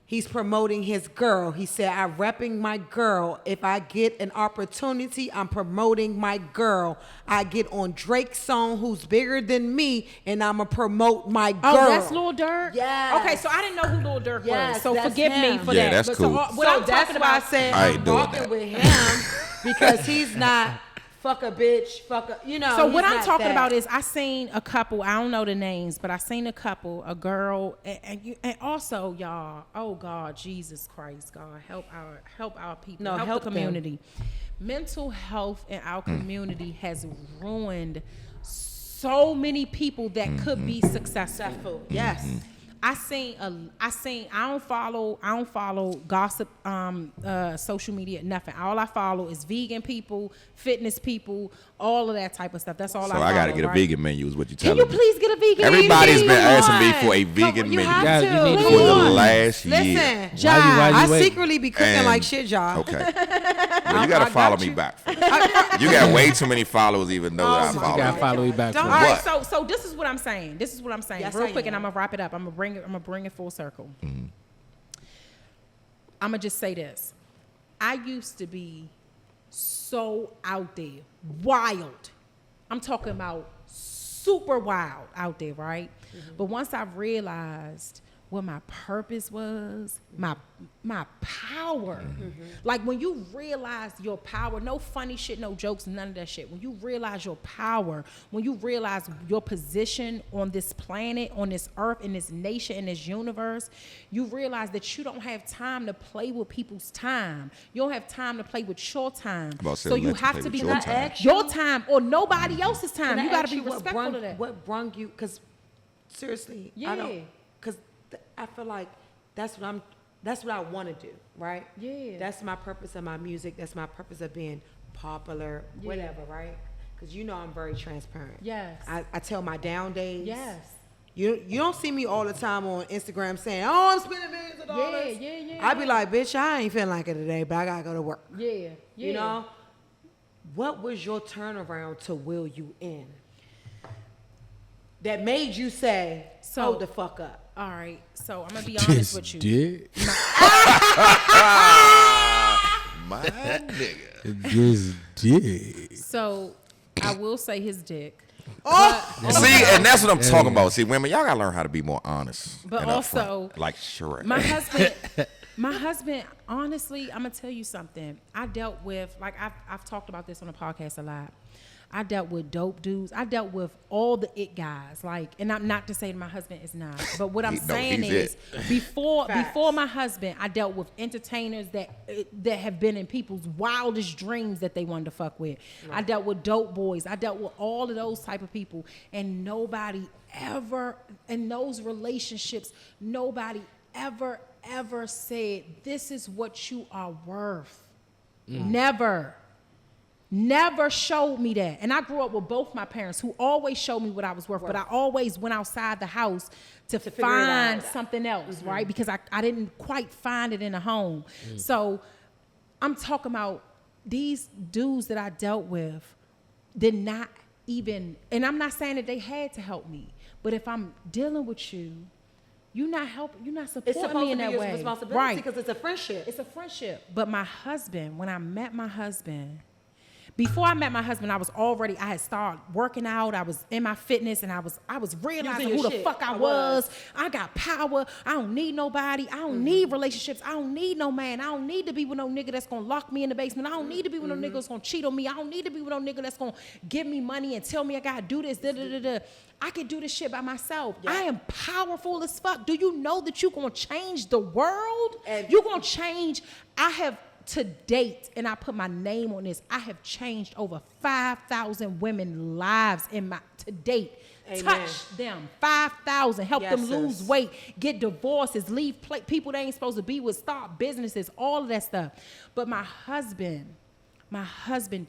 He's promoting his girl. He said, I'm repping my girl. If I get an opportunity, I'm promoting my girl. I get on Drake's song, who's bigger than me, and I'm going to promote my girl. Oh, that's Lil Durk? Yes. Okay, so I didn't know who Lil Durk Yes, was. So that's forgive me him. for Yeah, that. that's But cool. what So I'm that's talking why I about, said I ain't I'm doing walking that. with him because he's not fuck a bitch, fuck a, you know. So he's what I'm not talking that. about is I seen a couple, I don't know the names, but I seen a couple, a girl, and also y'all, oh God, Jesus Christ, God, help our people, No, help help the them. community. Mental health in our community has ruined so many people that could be successful. Yes. I don't follow gossip, social media, nothing. All I follow is vegan people, fitness people, all of that type of stuff. That's all So I follow. I got to get a right? vegan menu is what you're Can telling you me. please get a vegan Everybody's menu? been asking me Come for a on. vegan You menu have Yeah, you to. need to for get the one. last year. Listen, Why you I waiting? secretly be cooking And- like shit, y'all. Okay. Well, you got I to follow got me you. back. For that. You got way too many followers even though that I my You follow gotta you. follow me back. Don't- for All it. right, What? so this is what I'm saying. Yes, real I quick, and am. I'm gonna wrap it up. I'm gonna bring it full circle. Mm-hmm. I'm gonna just say this. I used to be so out there, wild. I'm talking about super wild out there, right? But once I realized what my purpose was, my power. Like when you realize your power, no funny shit, no jokes, none of that shit. When you realize your power, when you realize your position on this planet, on this earth, in this nation, in this universe, you realize that you don't have time to play with people's time. You don't have time to play with your time. About to say, So you let you have play to with be your Can I time. ask you- your time or nobody else's time. Can You I got ask to be you respectful of that. What brung you? Because seriously, I Yeah. don't. Because I feel like that's what I want to do, right? Yeah. That's my purpose of my music. That's my purpose of being popular, whatever, right? Because I'm very transparent. Yes. I tell my down days. Yes. You don't see me all the time on Instagram saying, "Oh, I'm spending millions of dollars." I be like, "Bitch, I ain't feeling like it today, but I gotta go to work." Yeah. You know. What was your turnaround to will you in? That made you say, "Hold the fuck up." All right. So I'm gonna be honest with you. Did. My nigga. Just did. So I will say his dick. See, and that's what I'm talking about. See, women, y'all gotta learn how to be more honest. But and also, upfront. Like sure. My husband, honestly, I'm gonna tell you something. I dealt with, like I've talked about this on the podcast a lot. I dealt with dope dudes. I dealt with all the it guys. Like, and I'm not to say my husband is not, but what I'm saying is, before my husband, I dealt with entertainers that have been in people's wildest dreams that they wanted to fuck with. Right. I dealt with dope boys. I dealt with all of those type of people, and nobody ever in those relationships, nobody ever said, "This is what you are worth." Never showed me that. And I grew up with both my parents who always showed me what I was worth, but I always went outside the house to find something else, right? Because I didn't quite find it in the home. So I'm talking about these dudes that I dealt with did not even, and I'm not saying that they had to help me, but if I'm dealing with you, you're not supporting me in that way. It's supposed to be your responsibility because it's a friendship. It's a friendship. But my husband, when I met my husband, before I met my husband, I had started working out. I was in my fitness, and I was realizing who the fuck I was. I got power. I don't need nobody. I don't need relationships. I don't need no man. I don't need to be with no nigga that's gonna lock me in the basement. I don't need to be with no nigga that's gonna cheat on me. I don't need to be with no nigga that's gonna give me money and tell me I gotta do this. I can do this shit by myself. Yeah. I am powerful as fuck. Do you know that you're gonna change the world? You're gonna change. I have to date, and I put my name on this, I have changed over 5,000 women's lives to date. Amen. Touch them, 5,000, help them lose weight, get divorces, leave people they ain't supposed to be with, start businesses, all of that stuff. But my husband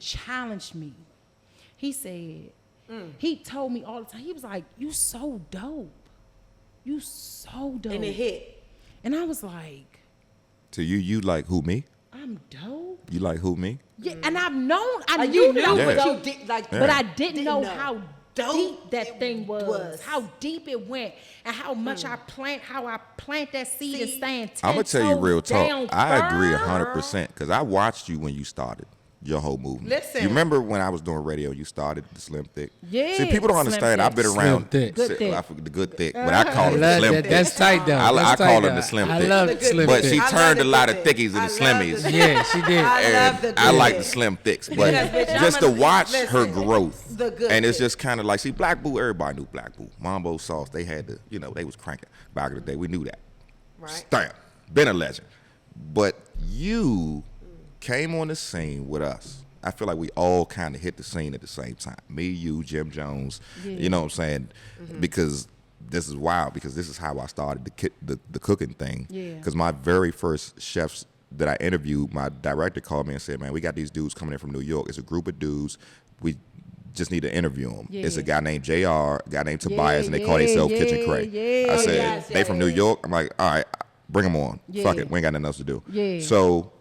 challenged me. He said, he told me all the time, he was like, "You so dope. You so dope." And it hit. And I was like. To you like who, me? I'm dope. You like who, me? Yeah, and I knew that but I didn't know how deep that thing was, how deep it went, and how much I plant that seed and stand 10 I'm gonna tell you real talk. I agree 100%, 100% because I watched you when you started your whole movement. Listen, you remember when I was doing radio? You started the Slim Thick. Yeah. See, people don't understand. I've been around Slim Thick. Good Thick. I forget the Good Thick, but I call it the Slim Thick. That's tight though. I call it the Slim Thick. I love the Slim But Thick. she turned a lot of thickies into Slimmies. Yeah, she did. I like the Slim Thicks, but just to watch her growth, and it's just kind of like, see, Black Boo, everybody knew Black Boo. Mambo Sauce, they had they was cranking back in the day. We knew that. Right. Stamp, been a legend. But you came on the scene with us. I feel like we all kind of hit the scene at the same time. Me, you, Jim Jones. Yeah. You know what I'm saying? Because this is wild. Because this is how I started the cooking thing. Yeah. Because my very first chefs that I interviewed, my director called me and said, "Man, we got these dudes coming in from New York. It's a group of dudes. We just need to interview them. Yeah. It's a guy named JR, a guy named Tobias, and they call themselves Kitchen Cray." I said, "They from New York?" I'm like, "All right, bring them on. Fuck it. We ain't got nothing else to do." Yeah. So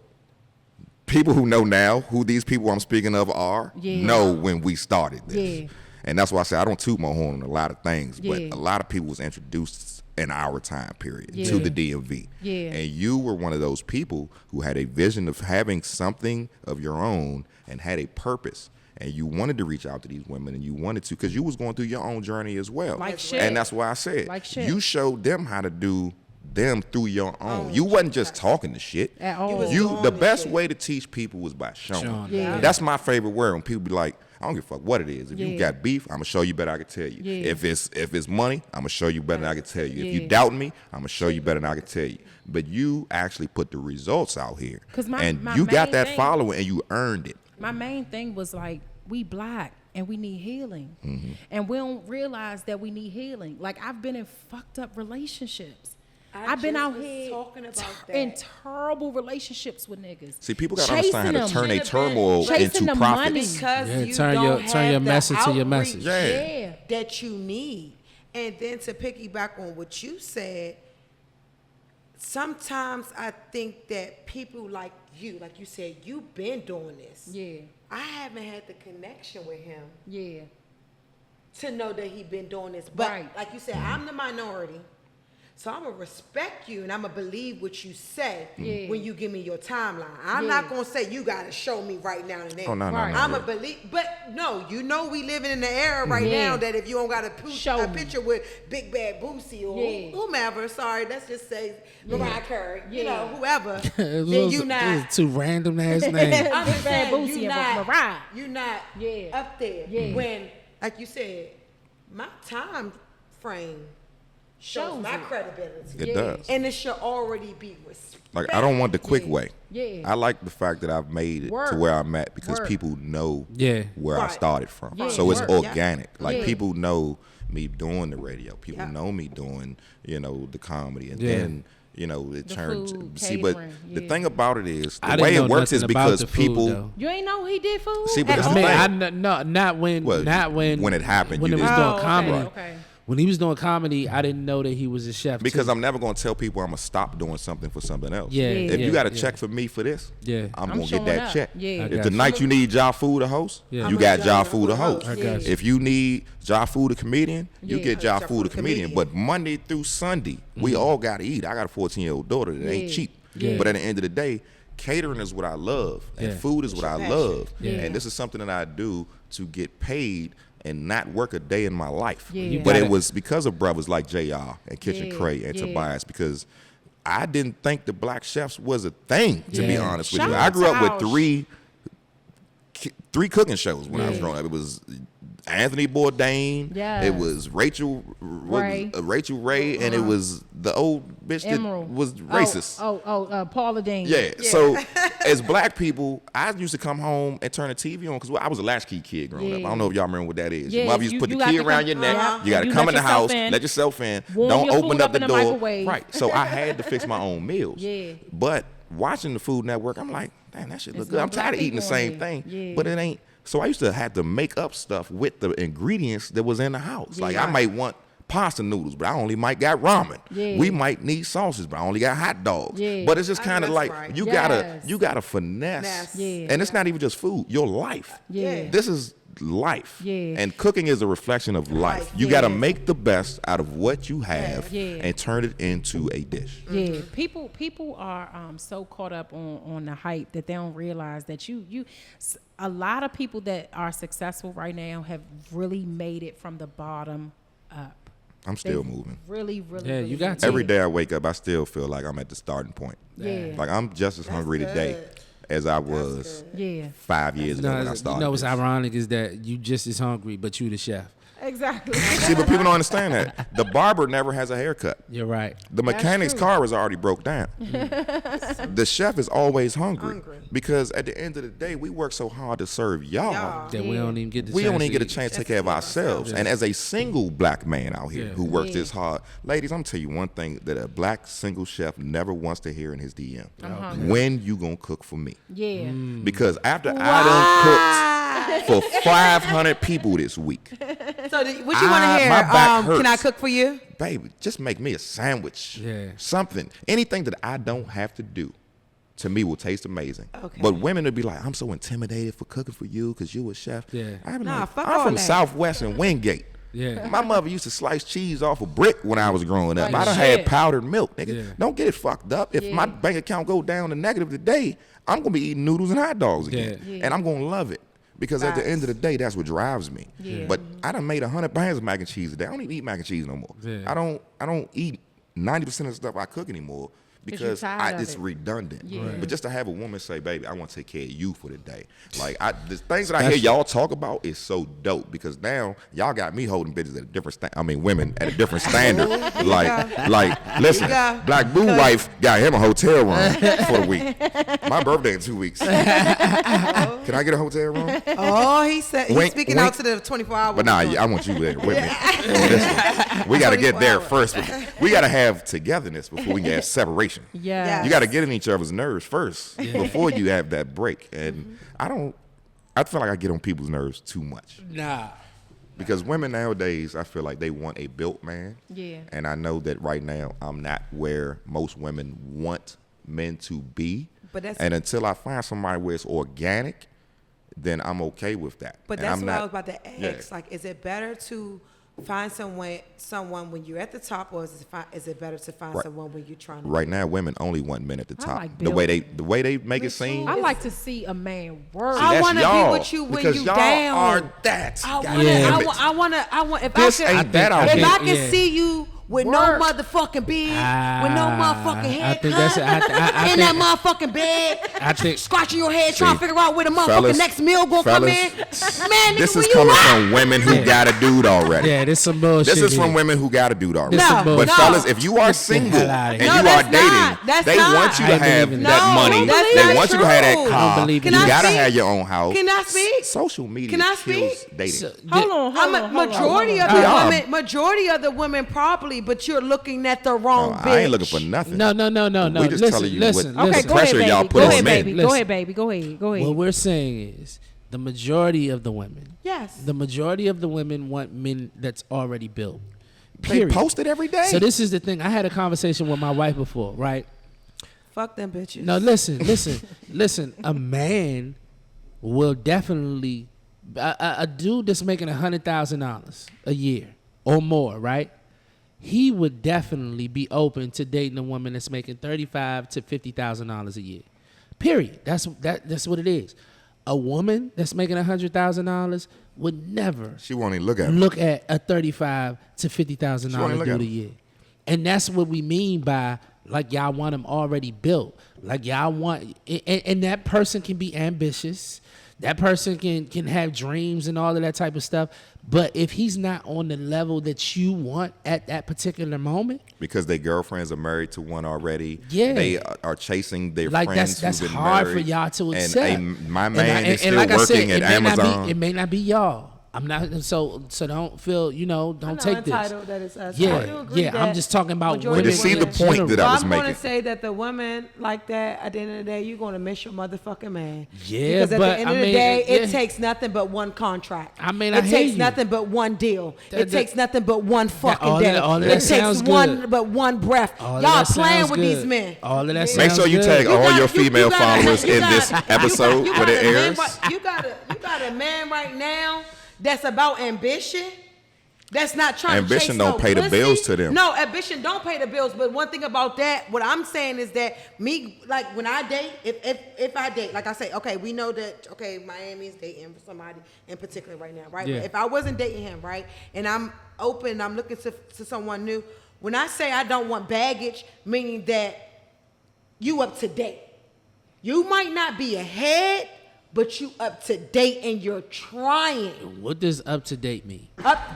people who know now who these people I'm speaking of are know when we started this. Yeah. And that's why I say I don't toot my horn on a lot of things, but a lot of people was introduced in our time period to the DMV. Yeah. And you were one of those people who had a vision of having something of your own and had a purpose. And you wanted to reach out to these women, and you wanted to, because you was going through your own journey as well. Like shit. And that's why I said, you showed them how to do them through your own. You wasn't just talking the shit. At all. The best way to teach people was by showing. Yeah. That's my favorite word, when people be like, "I don't give a fuck what it is. If you got beef, I'm gonna show you better I can tell you. Yeah. If it's money, I'm gonna show you better than I can tell you. If you doubt me, I'm gonna show you better than I can tell you." But you actually put the results out here. And you got that following, and you earned it. My main thing was like, we Black and we need healing. And we don't realize that we need healing. Like, I've been in fucked up relationships. I've been just out was here talking about that. in terrible relationships with niggas. See, people got to Chasing understand how to them. turn a turmoil Chasing into the profits. money. Because Yeah, you turn don't your- have turn your the message to your message. outreach Yeah. that you need. And then to piggyback on what you said, sometimes I think that people like you said, you've been doing this. Yeah. I haven't had the connection with him Yeah. to know that he been doing this. But Right. like you said, I'm the minority. So I'm going to respect you and I'm going to believe what you say Yeah. when you give me your timeline. I'm Yeah. not going to say you got to show me right now and then. Oh, no, no, Right. no. I'm no. a believe, but no, we living in the era right Yeah. now that if you don't got Show a me. picture with Big Bad Boosie or Yeah. whomever, sorry, let's just say Mariah Carey, you Yeah. know, whoever, It then was- you it not. was two random ass names. I'm Big just Bad saying, Boosie you and not, Mariah. you not Yeah. up there. Yeah. When, like you said, my time frame shows Shows my it. credibility. It Yeah. does. And it should already be respected. Like, I don't want the quick Yeah. way. Yeah. I like the fact that I've made it to Word. where I'm at because Word. people know Yeah. where I Right. started from. Yeah. So it's Word. organic. Like Yeah. people know me doing the radio. People Yeah. know me doing, the comedy. And Yeah. then, it The turns. food, See, but catering, the yeah. thing about it is I the way didn't it know works is nothing about because the food, people. though. You ain't know he did food? See, but At that's I the mean, thing. not when, Well, not when it happened, When you it was didn't. doing Oh, okay, comedy. okay. When he was doing comedy, I didn't know that he was a chef. Because too. I'm never going to tell people I'm going to stop doing something for something else. Yeah, If yeah, you got a yeah. check for me for this, Yeah. I'm I'm going to get showing that up. check. Yeah. I If got the you. night you need Ja Food to host, Yeah. you I'm got a Ja Ja Food to host. I got you. If you need Ja Food a comedian, you Yeah. get Ja Ja Food Food a comedian. comedian. But Monday through Sunday, we all got to eat. I got a 14-year-old daughter that ain't Yeah. cheap. Yeah. But at the end of the day, catering is what I love, and Yeah. food is what I your love. Yeah. And this is something that I do to get paid and not work a day in my life. Yeah. You But gotta- it was because of brothers like JR and Kitchen Yeah. Cray and Yeah. Tobias, because I didn't think the black chefs was a thing, to be Yeah. honest with Shout you. out I grew to up with our three cooking shows when I was Yeah. growing up. It was Anthony Bourdain. Yes. It was Rachel Ray. Rachel Ray, and it was the old bitch Emerald. that was racist. Paula Dean. Yeah. So as black people, I used to come home and turn the TV on because I was a latchkey kid growing up. I don't know if y'all remember what that is. Yeah, Your mother used to you- put the you got key to around come- your neck. yeah. You got to You come let in the yourself house, in. let yourself in. Warm Don't your open food up up the in the door. microwave. Right. So I had to fix my own meals. Yeah. But watching the Food Network, I'm like, damn, that shit look There's good. no I'm tired black of eating the people on same there. thing. Yeah. But it ain't. So I used to have to make up stuff with the ingredients that was in the house. Like I Yeah. might want pasta noodles, but I only might got ramen. Yeah. We might need sausages, but I only got hot dogs. Yeah. But it's just I know kind of that's like right. you Yes. gotta finesse. Yes. Yeah. And it's not even just food, your life. Yeah. This is life. Yeah. And cooking is a reflection of life. Life, You yeah. gotta make the best out of what you have Yeah. and turn it into a dish. Yeah, people are so caught up on the hype that they don't realize that a lot of people that are successful right now have really made it from the bottom up. I'm still They've moving. Really, Yeah, really you got made to. it. Every day I wake up, I still feel like I'm at the starting point. Yeah. Like I'm just as hungry today good. as I was Yeah, 5 years ago when I You started. know what's this. ironic is that you just as hungry, but you the chef. exactly. See, but people don't understand that. The barber never has a haircut. You're right. The mechanic's true. car is already broke down. The chef is always hungry, Hungry. because at the end of the day, we work so hard to serve y'all. That we don't even get the We chance don't even to get a eat. chance to take care of ourselves. And as a single black man out here Yeah. who works Yeah. this hard, ladies, I'm gonna tell you one thing that a black single chef never wants to hear in his DM. When you gonna cook for me? Yeah, Because after I done cooked for 500 people this week, So what you want to hear? my back Can I hurts. cook for you? baby, just make me a sandwich. Yeah. Something. Anything that I don't have to do, to me, will taste amazing. Okay. But women would be like, I'm so intimidated for cooking for you because you a chef. Yeah. I be Nah, like, fuck I'm all from that. Southwest and Wingate. Yeah. My mother used to slice cheese off a brick when I was growing up. Like I done shit. had powdered milk, nigga. Yeah. Don't get it fucked up. If my Yeah. bank account go down to negative today, I'm gonna be eating noodles and hot dogs again. Yeah. And I'm gonna love it. Because at the end of the day, that's what drives me. Yeah. But I done made 100 pounds of mac and cheese today. I don't even eat mac and cheese no more. Yeah. I don't eat 90% of the stuff I cook anymore because tired of it's it. redundant. Yeah. Right. But just to have a woman say, "Baby, I want to take care of you for the day," like the things that I hear y'all talk about is so dope because now y'all got me holding bitches at a different. Women at a different standard. Listen, Black Boo wife got him a hotel room for the week. My birthday in 2 weeks. Can I get a hotel room? Oh, he said he's Wink, speaking wink. out to the 24 hours. But nah, I want you there with me. Listen, we got to get there first. We got to have togetherness before we can have separation. Yeah. You got to get in each other's nerves first before you have that break. And I feel like I get on people's nerves too much. Nah. Because women nowadays, I feel like they want a built man. Yeah. And I know that right now I'm not where most women want men to be. And until I find somebody where it's organic, then I'm okay with that. But and that's I'm what not, I was about to ask. Yeah. Like, is it better to find someone when you're at the top, or is it better to find someone when you're trying to? Right now, women only want men at the top. like the way they make it seem. I like to see a man work. I want to be y'all, with you when because you y'all down. are that. I Goddamn want. it. I want. If This I can, ain't that if I out can here. see you with Work. no motherfucking beard, with no motherfucking I haircut, think that's in that motherfucking bed, I think scratching your head, trying to figure out where the motherfucking fellas, next meal gonna come in. Man, this nigga, where is you coming at? from women who got a dude already. yeah, this some bullshit. This is from here. women who got a dude already. This some No, But bullshit. fellas, if you are Get the single hell outta and here. No, you are that's dating, not. That's they not. want you to I ain't have believing that that. money. No, that's They not want you to have that true. I car. don't believe You in that. gotta Can I have your own house. Can I speak? Social media Can I kills speak? dating. So, Hold on. Majority of the women probably, but you're looking at the wrong bitch. I ain't looking for nothing. No. We just listen, telling you listen, what listen. Okay, go ahead, pressure baby. y'all put Go on ahead, men. baby. Listen. Go ahead, baby. Go ahead. What we're saying is the majority of the women. Yes. The majority of the women want men that's already built. They Period. post it every day. So this is the thing. I had a conversation with my wife before, right? Fuck them bitches. No, listen. A man will definitely a dude that's making $100,000 a year or more, right? He would definitely be open to dating a woman that's making $35,000 to $50,000 a year. Period. That's what it is. A woman that's making $100,000 would never She won't even look at me. look at a $35,000 to $50,000 She won't even look dude at a him. year. And that's what we mean by like y'all want them already built. Like y'all want, and that person can be ambitious. That person can have dreams and all of that type of stuff. But if he's not on the level that you want at that particular moment, Because their girlfriends are married to one already. Yeah. They are chasing their like friends that's who've been hard married. for y'all to And accept. my man is still like I working said, at Amazon. It may not be y'all. I'm not so don't feel don't take this. That is us. I do Yeah, agree yeah. I'm that just talking about majority women. You see the in point general. that I was I'm going making. to say that the women like that, at the end of the day, you're going to miss your motherfucking man. Yeah, because at but, the end I of the mean, day, yeah. it takes nothing but one contract. I mean, it I hear takes you. nothing but one deal. That- It takes nothing but one fucking all of day. that- all of It that takes sounds one good. but one breath. All of Y'all that playing sounds with good. these men. All of that Make sounds sure you good. tag all your you female got- followers you in got- this episode you when got it a man airs. You got a man right now that's about ambition. That's not trying Ambition to chase don't no pay the pussy. bills to them. No, ambition don't pay the bills. But one thing about that, what I'm saying is that me, like when I date, if I date, like I say, okay, we know that, okay, Miami's dating somebody in particular right now, right? Yeah. But if I wasn't dating him, right, and I'm open, I'm looking to someone new. When I say I don't want baggage, meaning that you up to date. You might not be ahead, but you up to date and you're trying. What does up to date mean?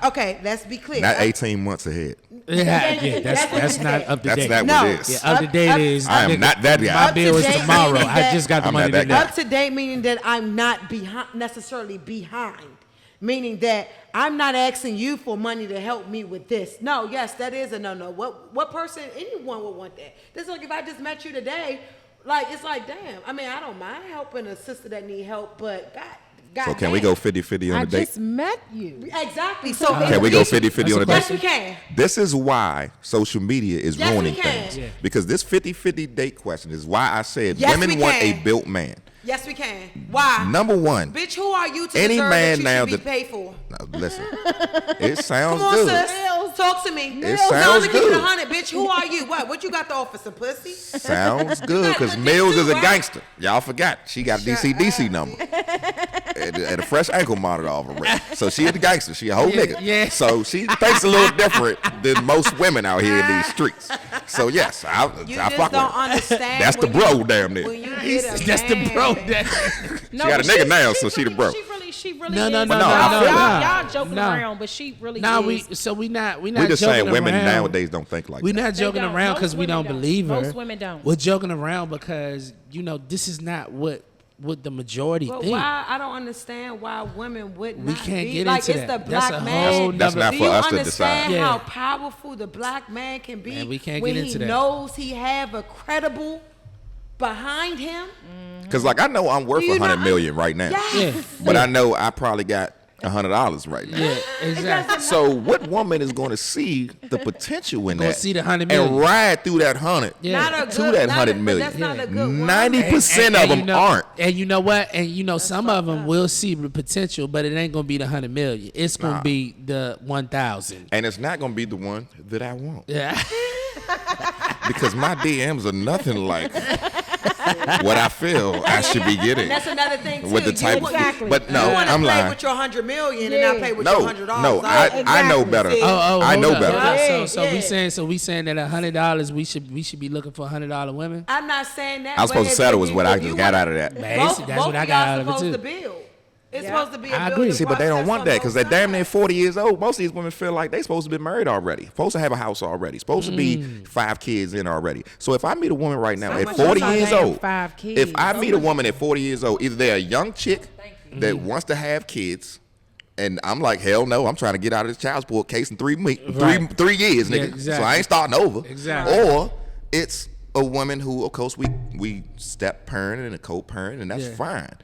Okay, let's be clear. Not 18 months ahead. Yeah, that's what that's you not said. up to That's date. not No. what it is. Yeah, up to date is I am nigga, not that guy. My Up bill to is date tomorrow. meaning I that- just got the I'm money not that today. guy. Up to date meaning that I'm not necessarily behind. Meaning that I'm not asking you for money to help me with this. No, yes, that is a no-no. What person, anyone would want that? This is like if I just met you today, like it's like, damn. I mean, I don't mind helping a sister that need help, but God So can we go 50-50 on I a date? just met you. Exactly. So Can we go 50-50 on a Yes, date? we can. This is why social media is Yes, we ruining can. things. Yeah. Because this 50-50 date question is why I said Yes, women we want a can. built man. Yes, we can. Why? Number one, Bitch, who are you to Any deserve man that you now should be that- paid for? now, listen, it sounds Come on, good. sis. Talk to me. It No, sounds let me keep it good. 100, bitch. Who are you? What you got to offer? Some pussy? Sounds good because good Mills too, is a right? gangster. Y'all forgot. She got a DC number. and a fresh ankle monitor off her wrist. So she a gangster. She a whole nigga. yeah. So she thinks a little different than most women out here in these streets. So yes, I You fuck just with don't her. understand. That's the when bro, you- damn near. When you He's- get a that's the bro. man. She got a nigga now, so she the bro. She really No, is. no, no, no, I feel Y'all joking no. around, but she really Nah, is. we not We just joking saying women around. nowadays don't think like We're that. not joking don't. around Most because we women don't don't. believe her. Most women don't. We're joking around because this is not what the majority But think. why? I don't understand why women would not We can't be get like into it's that. the That's black a man. whole That's not Do for you us to understand decide. how Yeah. powerful the black man can be Man, we can't when get into he that. knows he have a credible behind him? Cause like I know I'm worth Do you 100 not- million right now, Yes. Yeah. but I know I probably got $100 right now. Yeah, exactly. So what woman is going to see the potential in Gonna that? see the 100 and million. ride through that 100 Yeah. Not a to good, that not 100 a- but million? That's not a good woman. 90% of them you know, aren't. And you know what? And some of fucked them up. will see the potential, but it ain't gonna be the 100 million. It's gonna be the 1,000. And it's not going to be the one that I want Yeah. because my DMs are nothing like what I feel I should be getting. That's another thing too. With the type you, of- Exactly. but no, you want to I'm play lying. with your 100 million and Yeah. not play with No, your $100. no, I know better. See? I hold know up. better. So Yeah. we saying that $100 we should be looking for $100 women. I'm not saying that. I was but supposed to if settle you- was what I if you just got wanna- out of that. Man, Both, that's both what I of got y'all out of it supposed too. to build. It's supposed to be a I agree. building See, but they don't process want on that both because they're damn near sides. 40 years old. Most of these women feel like they supposed to be married already, supposed to have a house already, supposed to be 5 kids in already. So if I meet a woman right now at much 40 for years damn old, 5 kids. if I meet a woman at 40 years old, either they're a young chick that wants to have kids, and I'm like, hell no, I'm trying to get out of this child support case in 3 Right. 3 years, Yeah, nigga. exactly. So I ain't starting over. Exactly. Or it's a woman who, of course, we step parent and a co-parent, and that's Yeah. fine.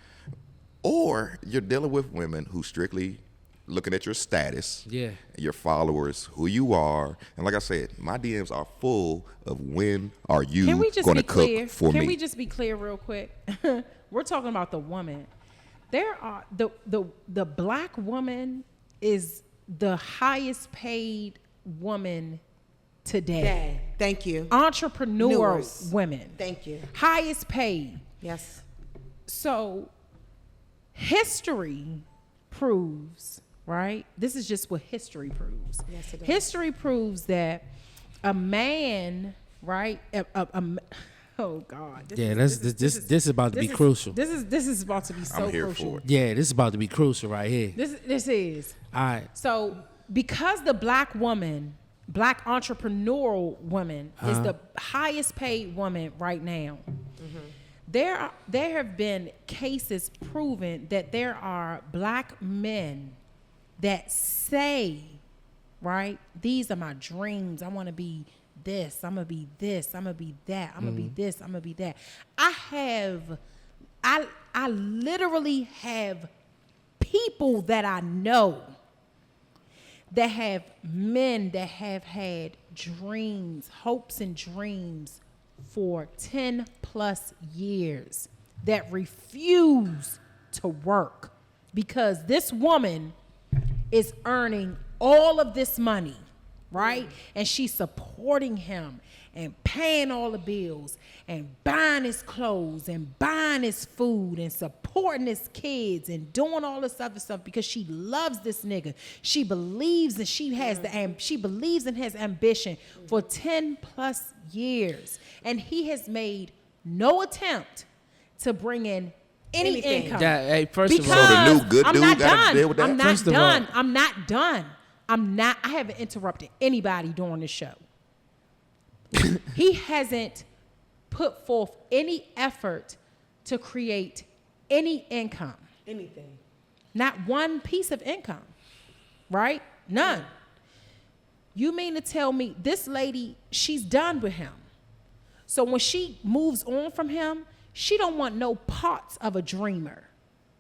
Or you're dealing with women who strictly looking at your status, Yeah. your followers, who you are, and like I said, my DMs are full of when are you Can we just going to be cook clear? for Can me? we just be clear real quick? We're talking about the woman. There are the black woman is the highest paid woman today. Dad, thank you. Entrepreneur Newest. women. Thank you. Highest paid. Yes. So history proves, right? This is just what history proves. Yes, it does. History proves that a man, right? Oh God. Yeah, this is about to be crucial. This is about to be so I'm here crucial. for it. Yeah, this is about to be crucial right here. This is. All right. So because the black woman, black entrepreneurial woman is the highest paid woman right now. There have been cases proven that there are black men that say, right, these are my dreams. I want to be this. I'm going to be this. I'm going to be that. I'm going to be this. I'm going to be that. I literally have people that I know that have men that have had dreams, hopes and dreams for 10 plus years that refuse to work because this woman is earning all of this money, right? And she's supporting him and paying all the bills and buying his clothes and buying his food and supporting his kids and doing all this other stuff because she loves this nigga. She believes and she believes in his ambition for 10 plus years. And he has made no attempt to bring in any Anything. income. Hey, first of all, Because So the new good I'm dude not gotta done. deal with that? I'm not First of all- done. I'm not done. I haven't interrupted anybody during the show. He hasn't put forth any effort to create any income. Anything. Not one piece of income. Right? None. You mean to tell me this lady, she's done with him. So when she moves on from him, she don't want no parts of a dreamer,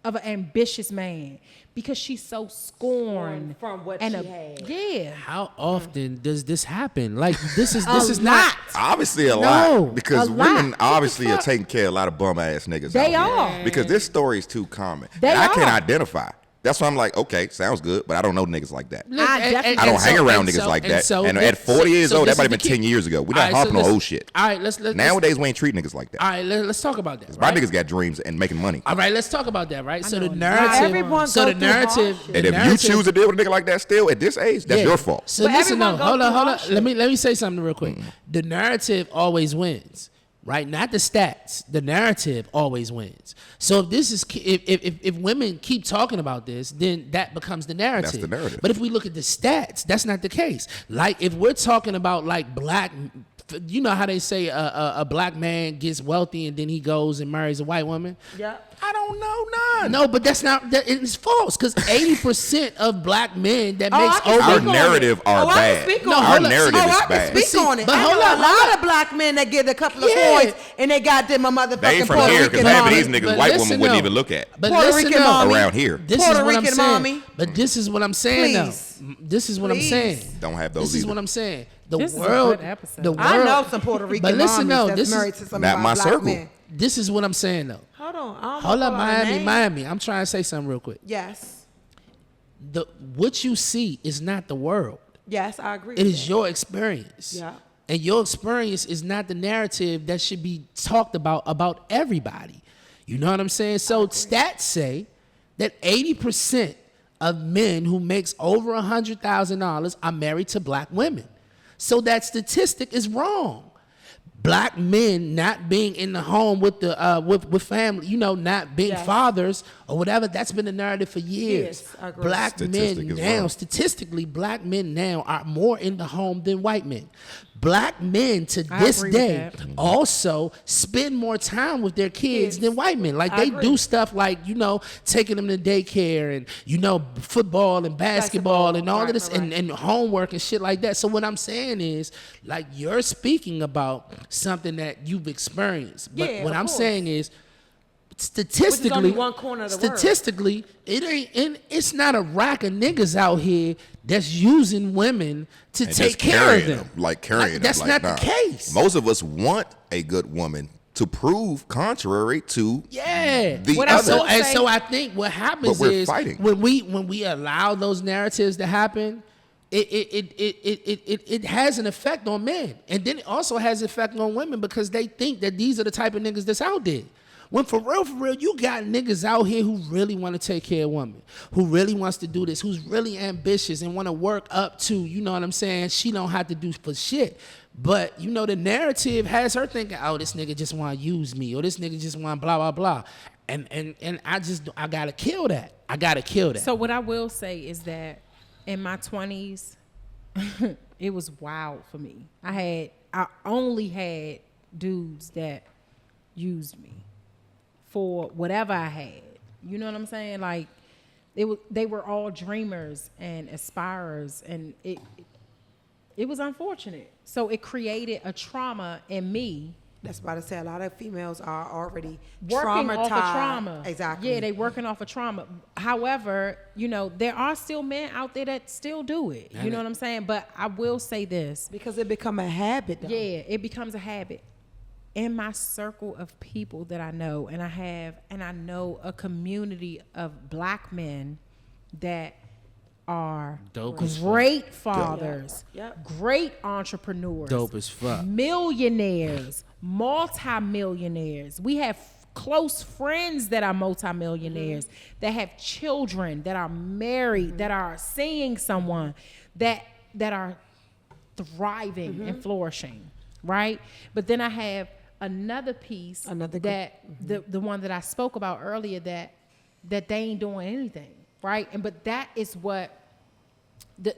of an ambitious man, because she's so scorned From what and she had. Yeah. how often does this happen? Like this is A not. lot. Obviously a No, lot because a lot. women What the obviously are fuck? taking care of a lot of bum ass niggas. They out here. are. Because this story is too common. They and I can't are. identify. That's why I'm like, okay, sounds good, but I don't know niggas like that. definitely- I don't hang around niggas like that. And at 40 years old, that might have been 10 years ago. We're not harping on old shit. All right, let's Nowadays, we ain't treating niggas like that. all right, let's talk about that. My Right? niggas got dreams and making money. All right, let's talk about that, right? So the know. narrative, Everyone so go the through narrative, hardship. the And if you narrative- choose to deal with a nigga like that still at this age, that's Yeah. your fault. So But listen, no, everyone go hold on, through hold on. hardship. Let me say something real quick. The narrative always wins, right? Not the stats. The narrative always wins. So if this is if women keep talking about this, then that becomes the narrative. That's the narrative. But if we look at the stats, that's not the case. Like if we're talking about like black. You know how they say a black man gets wealthy and then he goes and marries a white woman? Yeah. I don't know none. No, but that's not. It's false because 80% of black men that Oh, makes I can over. Our speak on narrative it. are Oh, I bad. can speak No, on hold Our up. narrative Oh, is I can bad. speak See, on it. but I hold know up, a lot hold of black men that get a couple of Yeah. points and they got them a motherfucking They ain't from Puerto here Rican because half of these mommy. niggas But white listen, women wouldn't no. even look at. But Puerto listen, Rican no. mommy. Around here. This Puerto is what I'm Rican saying. mommy. But this is what I'm saying Please. now. This is what I'm Please. saying. Don't have those This is either. what I'm saying. The This is a world. good episode. The world. I know some Puerto Rican But listen, mommies no, that's this married is to some not of my black circle. men. this is what I'm saying though. Hold on. I don't Hold know up, all her names. Miami. I'm trying to say something real quick. Yes. What you see is not the world. Yes, I agree. It with is that. your experience. Yeah. And your experience is not the narrative that should be talked about everybody. You know what I'm saying? So stats say that 80% of men who makes over $100,000 are married to black women. So that statistic is wrong. Black men not being in the home with the with family, you know, not being Yes. fathers or whatever. That's been the narrative for years. Yes, I agree. Black Statistic men is now, wrong. statistically, black men now are more in the home than white men. Black men to I this agree with day that. also spend more time with their kids Kids. than white men. Like I they agree. do stuff like, you know, taking them to daycare and, you know, football and basketball and all of Right, this right, right. and homework and shit like that. So what I'm saying is, like, you're speaking about something that you've experienced. But Yeah, what of I'm course. saying is, statistically, one corner of the world. statistically, it ain't. And it's not a rack of niggas out here that's using women to And take just care of carrying them. like carrying them. That's like, not nah. the case. Most of us want a good woman to prove contrary to Yeah. the What I other. will And say- so I think what happens But we're is fighting. when we allow those narratives to happen, it has an effect on men, and then it also has an effect on women because they think that these are the type of niggas that's out there. When for real, you got niggas out here who really want to take care of women, who really wants to do this, who's really ambitious and want to work up to, you know what I'm saying? She don't have to do for shit. But, you know, the narrative has her thinking, oh, this nigga just want to use me, or this nigga just want blah, blah, blah. And I got to kill that. I got to kill that. So what I will say is that in my 20s, it was wild for me. I only had dudes that used me for whatever I had. You know what I'm saying? Like they were all dreamers and aspirers, and it was unfortunate. So it created a trauma in me. That's why I say a lot of females are already Working traumatized. off of trauma. Exactly. Yeah, they working off of trauma. However, you know, there are still men out there that still do it. You know what I'm saying? But I will say this. because it become a habit. Though. Yeah, it becomes a habit. In my circle of people that I know, and I know a community of black men that are Dope as fuck. great fathers, Yep. great entrepreneurs, Dope as fuck. millionaires, multimillionaires. We have close friends that are multimillionaires, that have children, that are married, that are seeing someone, that are thriving and flourishing, right? But then I have another piece, Another that the one that I spoke about earlier, that they ain't doing anything, right? And but that is what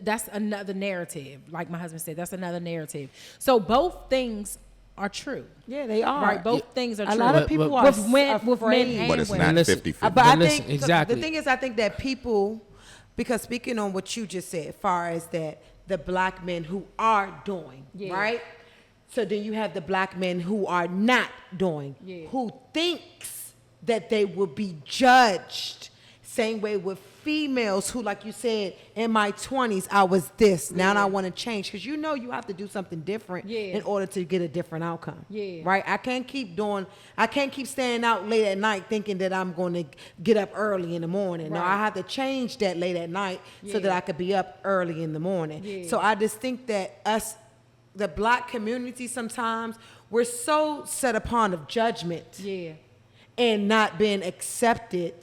that's another narrative. Like my husband said, that's another narrative. So both things are true. Yeah, they are. Right, both things are A true. lot of But- people but- are with men afraid. and But it's women. not Listen, 50-50. But I listen, think exactly. the thing is, I think that people, because speaking on what you just said, as far as that the black men who are doing, Yeah. right? So then you have the black men who are not doing, Yeah. who thinks that they will be judged. Same way with females who, like you said, in my 20s, I was this. Now I want to change. Because you know you have to do something different in order to get a different outcome. Yeah. Right? I can't keep staying out late at night thinking that I'm going to get up early in the morning. Right. No, I have to change that late at night so that I could be up early in the morning. Yeah. So I just think that the black community, sometimes we're so set upon of judgment and not being accepted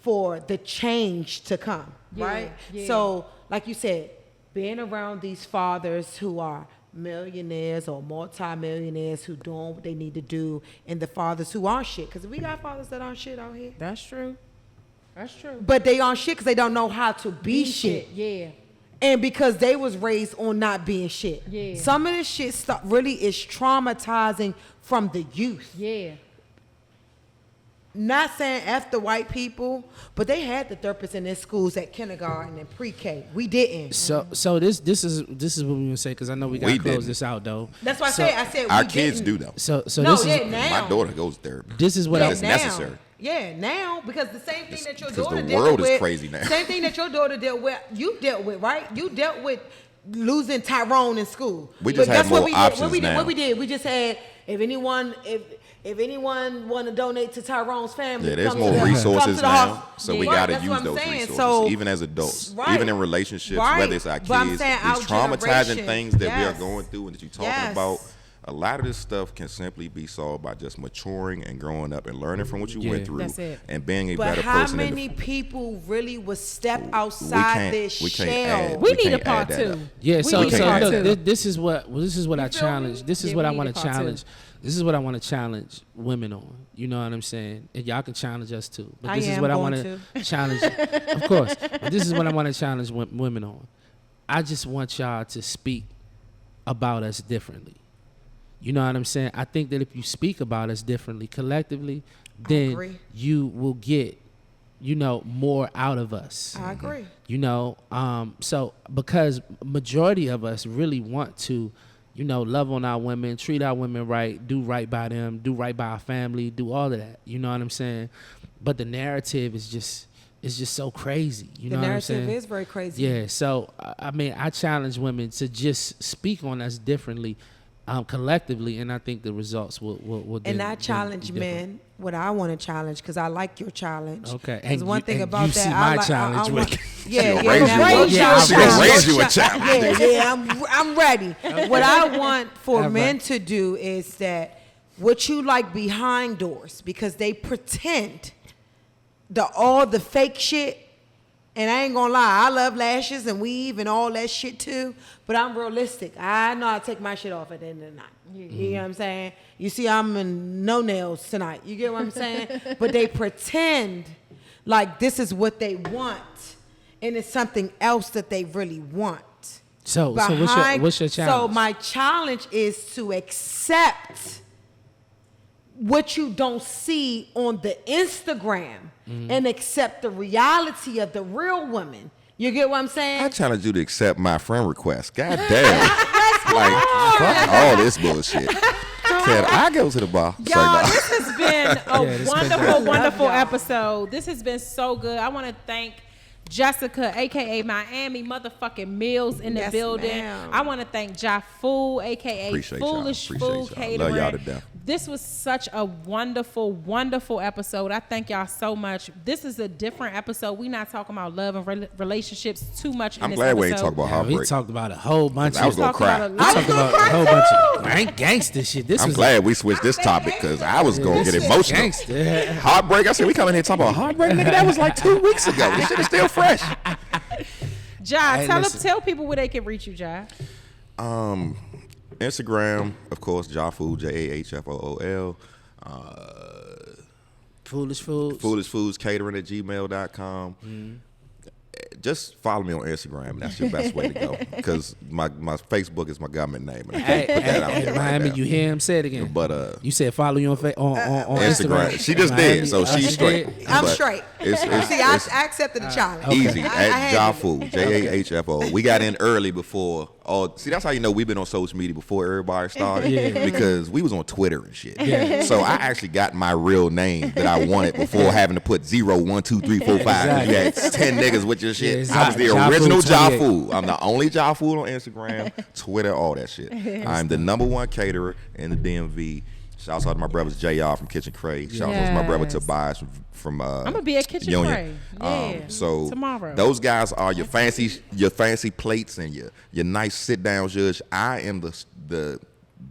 for the change to come, right? Yeah. So, like you said, being around these fathers who are millionaires or multi-millionaires who doing what they need to do, and the fathers who aren't shit, because we got fathers that aren't shit out here. That's true. That's true. But they aren't shit because they don't know how to be shit. Yeah. And because they was raised on not being shit. Yeah. Some of this shit stuff really is traumatizing from the youth. Yeah. Not saying F the white people, but they had the therapists in their schools at kindergarten and pre-K. We didn't. So this is what we gonna say, because I know we gotta close this out though. That's why So- I said Our we kids didn't. do though. So No, this yeah, is now. My daughter goes to therapy. this is what Yeah, I It's now. necessary. Yeah, now, because the same thing that your Because daughter the dealt world is with, crazy now. Same thing that your daughter dealt with, you dealt with, right? You dealt with losing Tyrone in school. We just But have that's what more we did. options What we did, now. what we did, we just had, if anyone want to donate to Tyrone's family, Yeah, there's come more to the- come resources to the now, hospital. so we Right, got to that's use what I'm those saying. resources, So, even as adults, right, even in relationships, right. whether it's our But I'm kids, saying our these traumatizing generation, things that we are yes. going through and that you're talking Yes. about. A lot of this stuff can simply be solved by just maturing and growing up and learning from what you Yeah. went through That's it. and being a But better how person. many people really would step We outside can't- their we can't shell? add- We need a can't part add that two. up. Yeah, We so need to part look, two. this is what I feel me? challenge. This is Yeah, what I we want need to a part two. challenge. This is what I want to challenge women on. You know what I'm saying? And y'all can challenge us too. But I this is am what I going want to challenge. Of course, but this is what I want to challenge women on. I just want y'all to speak about us differently. You know what I'm saying? I think that if you speak about us differently, collectively, then agree. you will get, more out of us. I agree. So because majority of us really want to, love on our women, treat our women right, do right by them, do right by our family, do all of that. You know what I'm saying? But the narrative is just so crazy. You The know what I'm narrative saying? is very crazy. Yeah. So I challenge women to just speak on us differently, collectively, and I think the results will. And then I be challenge different. men. What I want to challenge, because I like your challenge. Okay. Because And one you- thing and about you that, see I my like, challenge I with- want, yeah, She'll raise you now one. your Yeah, She'll challenge. raise you a challenge. Yeah, I'm ready. What I want for All men right. to do is that what you like behind doors, because they pretend all the fake shit. And I ain't gonna lie, I love lashes and weave and all that shit too, but I'm realistic. I know how to take my shit off at the end of the night. You know what I'm saying? You see, I'm in no nails tonight. You get what I'm saying? But they pretend like this is what they want, and it's something else that they really want. So what's your challenge? So my challenge is to accept what you don't see on the Instagram and accept the reality of the real woman. You get what I'm saying? I challenge you to accept my friend request. God damn. Like, fuck all this bullshit. Can I go to the bar? Say Y'all, no. this has been a Yeah, this wonderful, been- wonderful Love y'all. episode. This has been so good. I want to thank Jessica, aka Miami motherfucking Mills in the Yes, building. ma'am. I want to thank Fool, aka Appreciate y'all. Foolish Appreciate Food y'all. Catering. Love y'all to death. This was such a wonderful, wonderful episode. I thank y'all so much. This is a different episode. We're not talking about love and relationships too much in I'm this glad we episode. ain't talking about We heartbreak. talked about a whole bunch I was of gonna Talking cry. about a we lot. talked about a whole bunch of rank gangster shit. This I'm was glad we switched this topic because I was going to this get is emotional. gangster. Heartbreak. I said, we come in here talking about heartbreak, nigga. That was like 2 weeks ago. This shit is still fresh. Ja, Hey, listen. tell people where they can reach you, Ja. Instagram, of course, Jahfool, Jahfool. Foolish foods. Foolish Foods Catering at gmail.com. Just follow me on Instagram. That's your best way to go because my Facebook is my government name. And I Hey, can't put that out hey, there Miami, right now. you hear him say it again. But You said follow you on on Instagram. Instagram. She just did, so Miami, she's straight. did? I'm But straight. It's See, I accepted the challenge. easy I at handled Jahfool, Jahfo. We got in early before all. See, that's how you know we've been on social media before everybody started. Because we was on Twitter and shit. Yeah. So I actually got my real name that I wanted before having to put 0, 1, 2, 3, 4, 5. Exactly. You had 10 niggas with your shit. Yeah, I was the original Ja Fool. I'm the only Ja Fool on Instagram, Twitter, all that shit. I'm the #1 caterer in the DMV. Shouts out to my brothers JR from Kitchen Cray. Shouts out to my brother Tobias from I'm gonna be at Kitchen Union. Cray. So tomorrow, those guys are your fancy plates and your nice sit down judge. I am the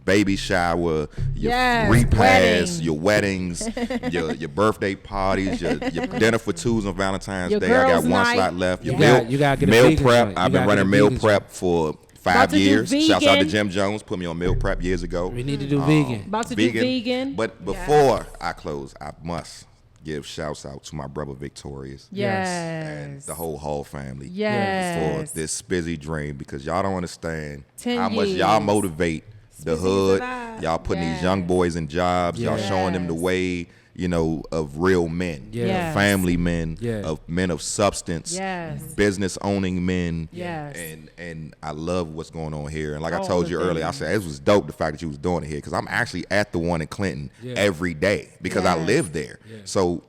baby shower, your repast, your weddings, your birthday parties, your dinner for twos on Valentine's Day. I got one slot left. Your you gotta get a meal vegan prep. joint. I've been running meal prep for 5 years. Shouts out to vegan. Jim Jones. Put me on meal prep years ago. We need to do vegan. About to do vegan. But before I close, I must give shouts out to my brother Victorious. And the whole Hall family. For this busy dream, because y'all don't understand how much y'all motivate the hood. Y'all putting these young boys in jobs. Y'all showing them the way, you know, of real men, of family men, of men of substance, business owning men. And I love what's going on here. And like I told you earlier, I said it was dope the fact that you was doing it here, because I'm actually at the one in Clinton every day because I live there. So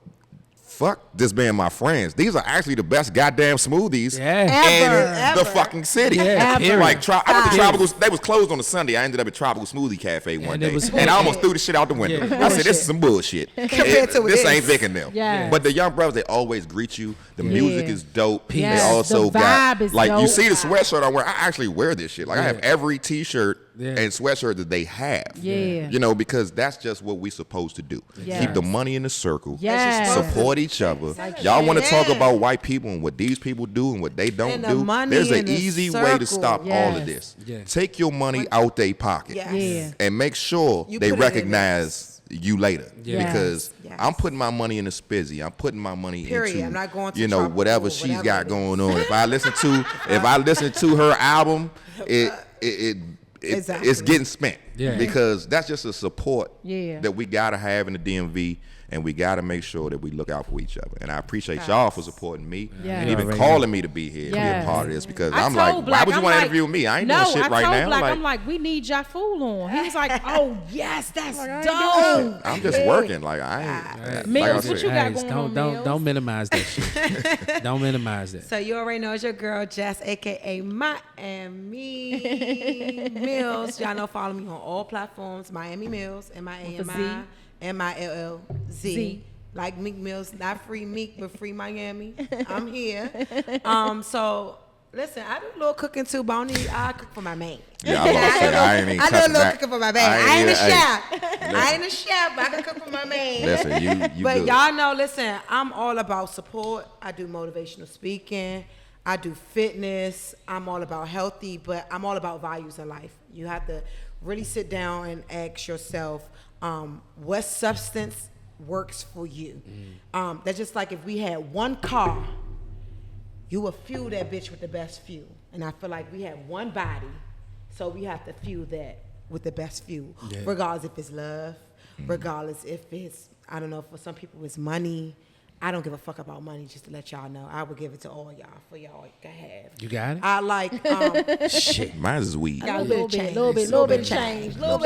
fuck this being my friends. These are actually the best goddamn smoothies in the fucking city. Like I went to Tropical. They was closed on a Sunday. I ended up at Tropical Smoothie Cafe one day, and I almost threw the shit out the window. I said, "This is some bullshit. This ain't Vic and them." But the young brothers, they always greet you. The music is dope. They also got like you see the sweatshirt I wear. I actually wear this shit. Like I have every T-shirt and sweatshirt that they have. You know, because that's just what we supposed to do. Keep the money in the circle. Support each other. Y'all want to talk about white people and what these people do and what they don't do. There's an easy way to stop all of this. Take your money out their pocket and make sure they recognize you later. Because I'm putting my money in a spizzy. I'm putting my money into, I'm not going to, you know, whatever she's got going on. If I listen to her album, it's getting spent. Because that's just a support that we gotta have in the DMV. And we got to make sure that we look out for each other. And I appreciate y'all for supporting me and even calling me to be here, to be a part of this. Because I'm like, why would you want to interview me? I ain't doing shit right now. I'm like, we need Ja Fool on. He was like, oh, yes, that's dope. I'm just working. Like, I ain't. Mills, what you got going on, Mills? Don't minimize that shit. Don't minimize that. So you already know it's your girl, Jess, a.k.a. Miami Mills. Y'all know, follow me on all platforms, Miami Mills, M-I-A-M-I. MILLZ. Like Meek Mills, not free Meek, but free Miami. I'm here. So listen, I do a little cooking too, but I cook for my man. Yeah, I do a little cooking for my man. I ain't a chef. I ain't a chef, but I can cook for my man. Listen, you But good. y'all know, listen, I'm all about support. I do motivational speaking. I do fitness. I'm all about healthy, but I'm all about values in life. You have to really sit down and ask yourself, what substance works for you? That's just like if we had one car, you would fuel that bitch with the best fuel. And I feel like we have one body, so we have to fuel that with the best fuel. Regardless if it's love, regardless if it's, I don't know, for some people it's money. I don't give a fuck about money, just to let y'all know. I would give it to all y'all for y'all to have. You got it? I like shit. Mine's is weed. A little bit of change. But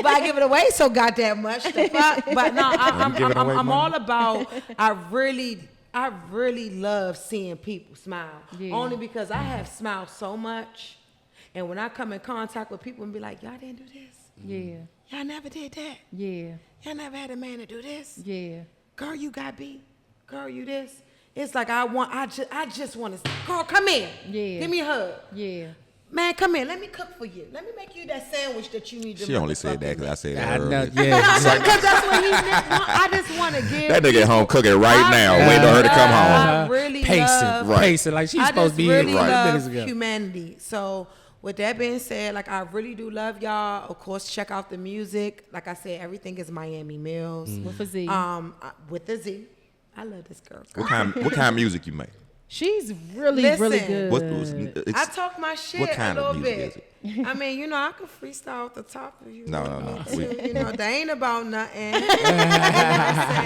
I give it away so goddamn much. The fuck. But no, I'm all about. I really love seeing people smile. Only because I have smiled so much, and when I come in contact with people and be like, y'all didn't do this. Y'all never did that. Y'all never had a man to do this. Girl, you got beat. Girl, you this. It's like I just want to. Girl, come in. Give me a hug. Man, come in. Let me cook for you. Let me make you that sandwich that you need to. She only said that because I said that earlier. Because that's what he meant. I just want to give. That nigga at home cooking right now, waiting on her to come home. I really love, pacing like she's supposed to be really here love humanity. So with that being said, like I really do love y'all. Of course, check out the music. Like I said, everything is Miami Mills with a Z. With a Z. I love this girl. What kind of music you make? She's really good. I talk my shit what kind a little of music bit. is it? I mean, you know, I can freestyle off the top of you. No. You know, they ain't about nothing.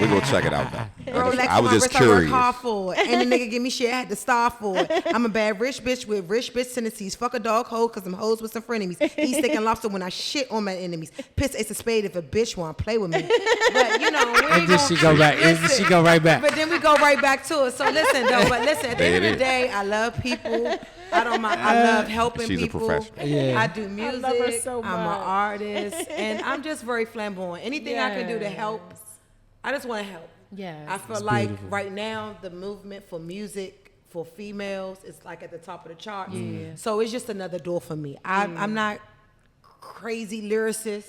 We're gonna check it out though. Rolex I was on my just wrist, I work curious. hard for it. And the nigga give me shit, I had to starve for it. I'm a bad rich bitch with rich bitch tendencies. Fuck a dog hole cause I'm hoes with some frenemies. Eat steak and lobster when I shit on my enemies. Piss ace of spade if a bitch wanna play with me. But you know, we ain't And then she go back. And then she go right back. But then we go right back to it. So listen though, but listen, at the There end it of the is. day, I love people. I don't mind. I love helping She's a people. professional. Yeah. I do music. love her so I'm an much. artist, and I'm just very flamboyant. Anything I can do to help, I just want to help. Yes. I feel It's like beautiful. right now the movement for music for females is like at the top of the charts. Yeah. So it's just another door for me. I'm not crazy lyricist.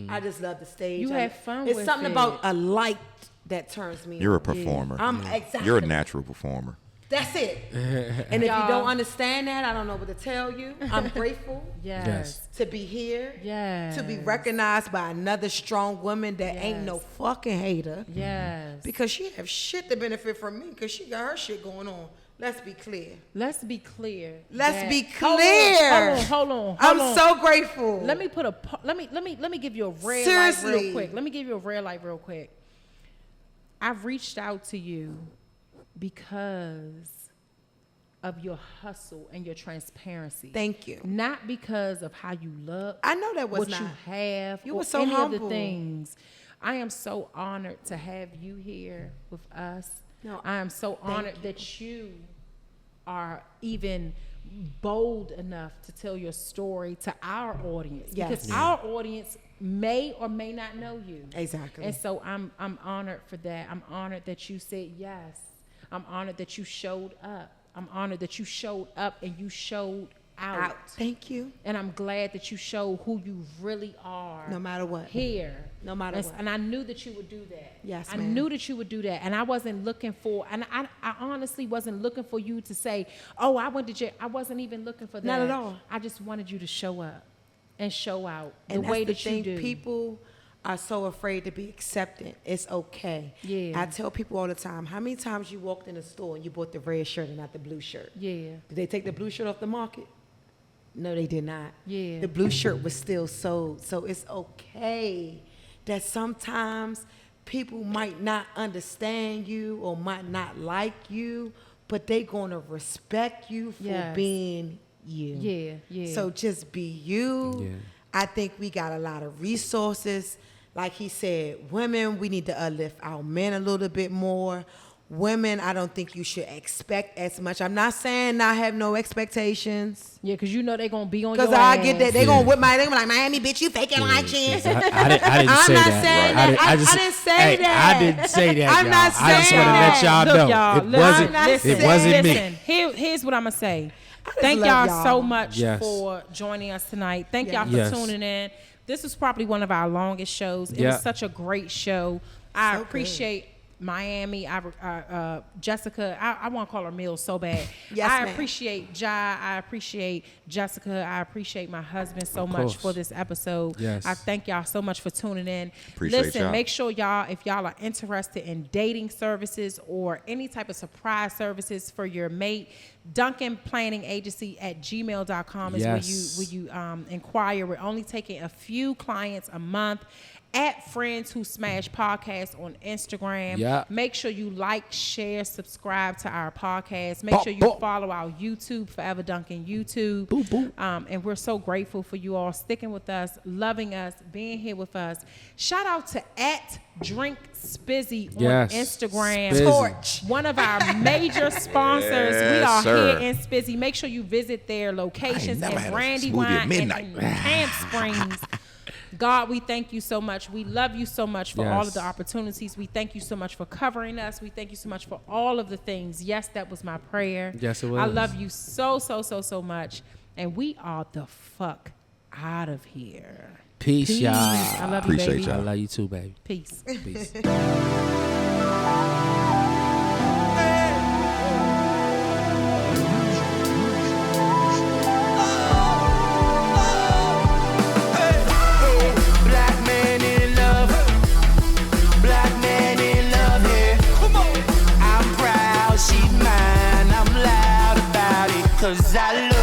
I just love the stage. You have fun It's with something it. about a light that turns me. You're a on. performer. I'm exactly. You're a natural performer. That's it. And if you Y'all. don't understand that, I don't know what to tell you. I'm grateful Yes. to be here. Yes. To be recognized by another strong woman that ain't no Yes. fucking hater. Yes. Because she have shit to benefit from me because she got her shit going on. Let's be clear. Let's be clear. Let's that- be clear. Hold on. I'm so grateful. Let me put a let me give you a red light Seriously. real quick. Let me give you a red light real quick. I've reached out to you because of your hustle and your transparency. Thank you. Not because of how you look. I know that was what not. you have. You or were so any of humble. the things. I am so honored to have you here with us. No, I am so honored that you are even bold enough to tell your story to our audience. Yes. Because our audience may or may not know you. Exactly. And so I'm honored for that. I'm honored that you said yes. I'm honored that you showed up. I'm honored that you showed up and you showed out. Thank you. And I'm glad that you show who you really are. No matter what. Here. No matter and, what. And I knew that you would do that. Yes, I ma'am. knew that you would do that. And I wasn't looking for, and I honestly wasn't looking for you to say, oh, I went to jail. I wasn't even looking for that. Not at all. I just wanted you to show up and show out the And way that's that the you thing. do. People are so afraid to be accepted. It's okay. Yeah. I tell people all the time, how many times you walked in a store and you bought the red shirt and not the blue shirt? Yeah. Did they take the blue shirt off the market? No, they did not. Yeah. The blue shirt was still sold. So it's okay that sometimes people might not understand you or might not like you, but they gonna respect you for Yes. being you. Yeah, yeah. So just be you. Yeah. I think we got a lot of resources. Like he said, women, we need to uplift our men a little bit more. Women, I don't think you should expect as much. I'm not saying not have no expectations. Yeah, because you know they're going to be on your Because I ass. get that. They gonna whip my, they gonna be like, Miami, bitch, you faking like shit. I didn't I'm say not that. saying that. I didn't say hey, that. I didn't say that. I'm y'all. not I just saying want to let that. y'all Look, know y'all, it listen, wasn't. listen, It wasn't me. Listen, here's what I'm going to say. just Thank love y'all y'all. so much Yes. for joining us tonight. Thank y'all for Yes. tuning in. This was probably one of our longest shows. It Yeah. was such a great show. I So good. appreciate Miami, Jessica. I want to call her Mills so bad. Yes, I ma'am. appreciate Jai. I appreciate Jessica. I appreciate my husband so much course. for this episode. Yes. I thank y'all so much for tuning in. Appreciate Listen, y'all. make sure y'all, if y'all are interested in dating services or any type of surprise services for your mate, Duncan Planning Agency at gmail.com is Yes. where you inquire. We're only taking a few clients a month. At Friends Who Smash Podcast on Instagram. Yeah. Make sure you like, share, subscribe to our podcast. Make sure you follow our YouTube, Forever Duncan YouTube. Boop, boop. And we're so grateful for you all sticking with us, loving us, being here with us. Shout out to at Drink Spizzy on Yes. Instagram. Spizzy. Torch. One of our major sponsors. We Yes, are sir. here in Spizzy. Make sure you visit their locations never in had a Brandywine smoothie at and midnight. in Camp Springs. God, we thank you so much. We love you so much for all of Yes. the opportunities. We thank you so much for covering us. We thank you so much for all of the things. Yes, that was my prayer. Yes, it I was. love you so, so, so, so much. And we are the fuck out of here. Peace, y'all. I love you, Appreciate baby. I y'all. love you too, baby. Peace. Peace. Black man in love. Black man in love, yeah. Come on. I'm proud, she's mine. I'm loud about it. 'Cause I love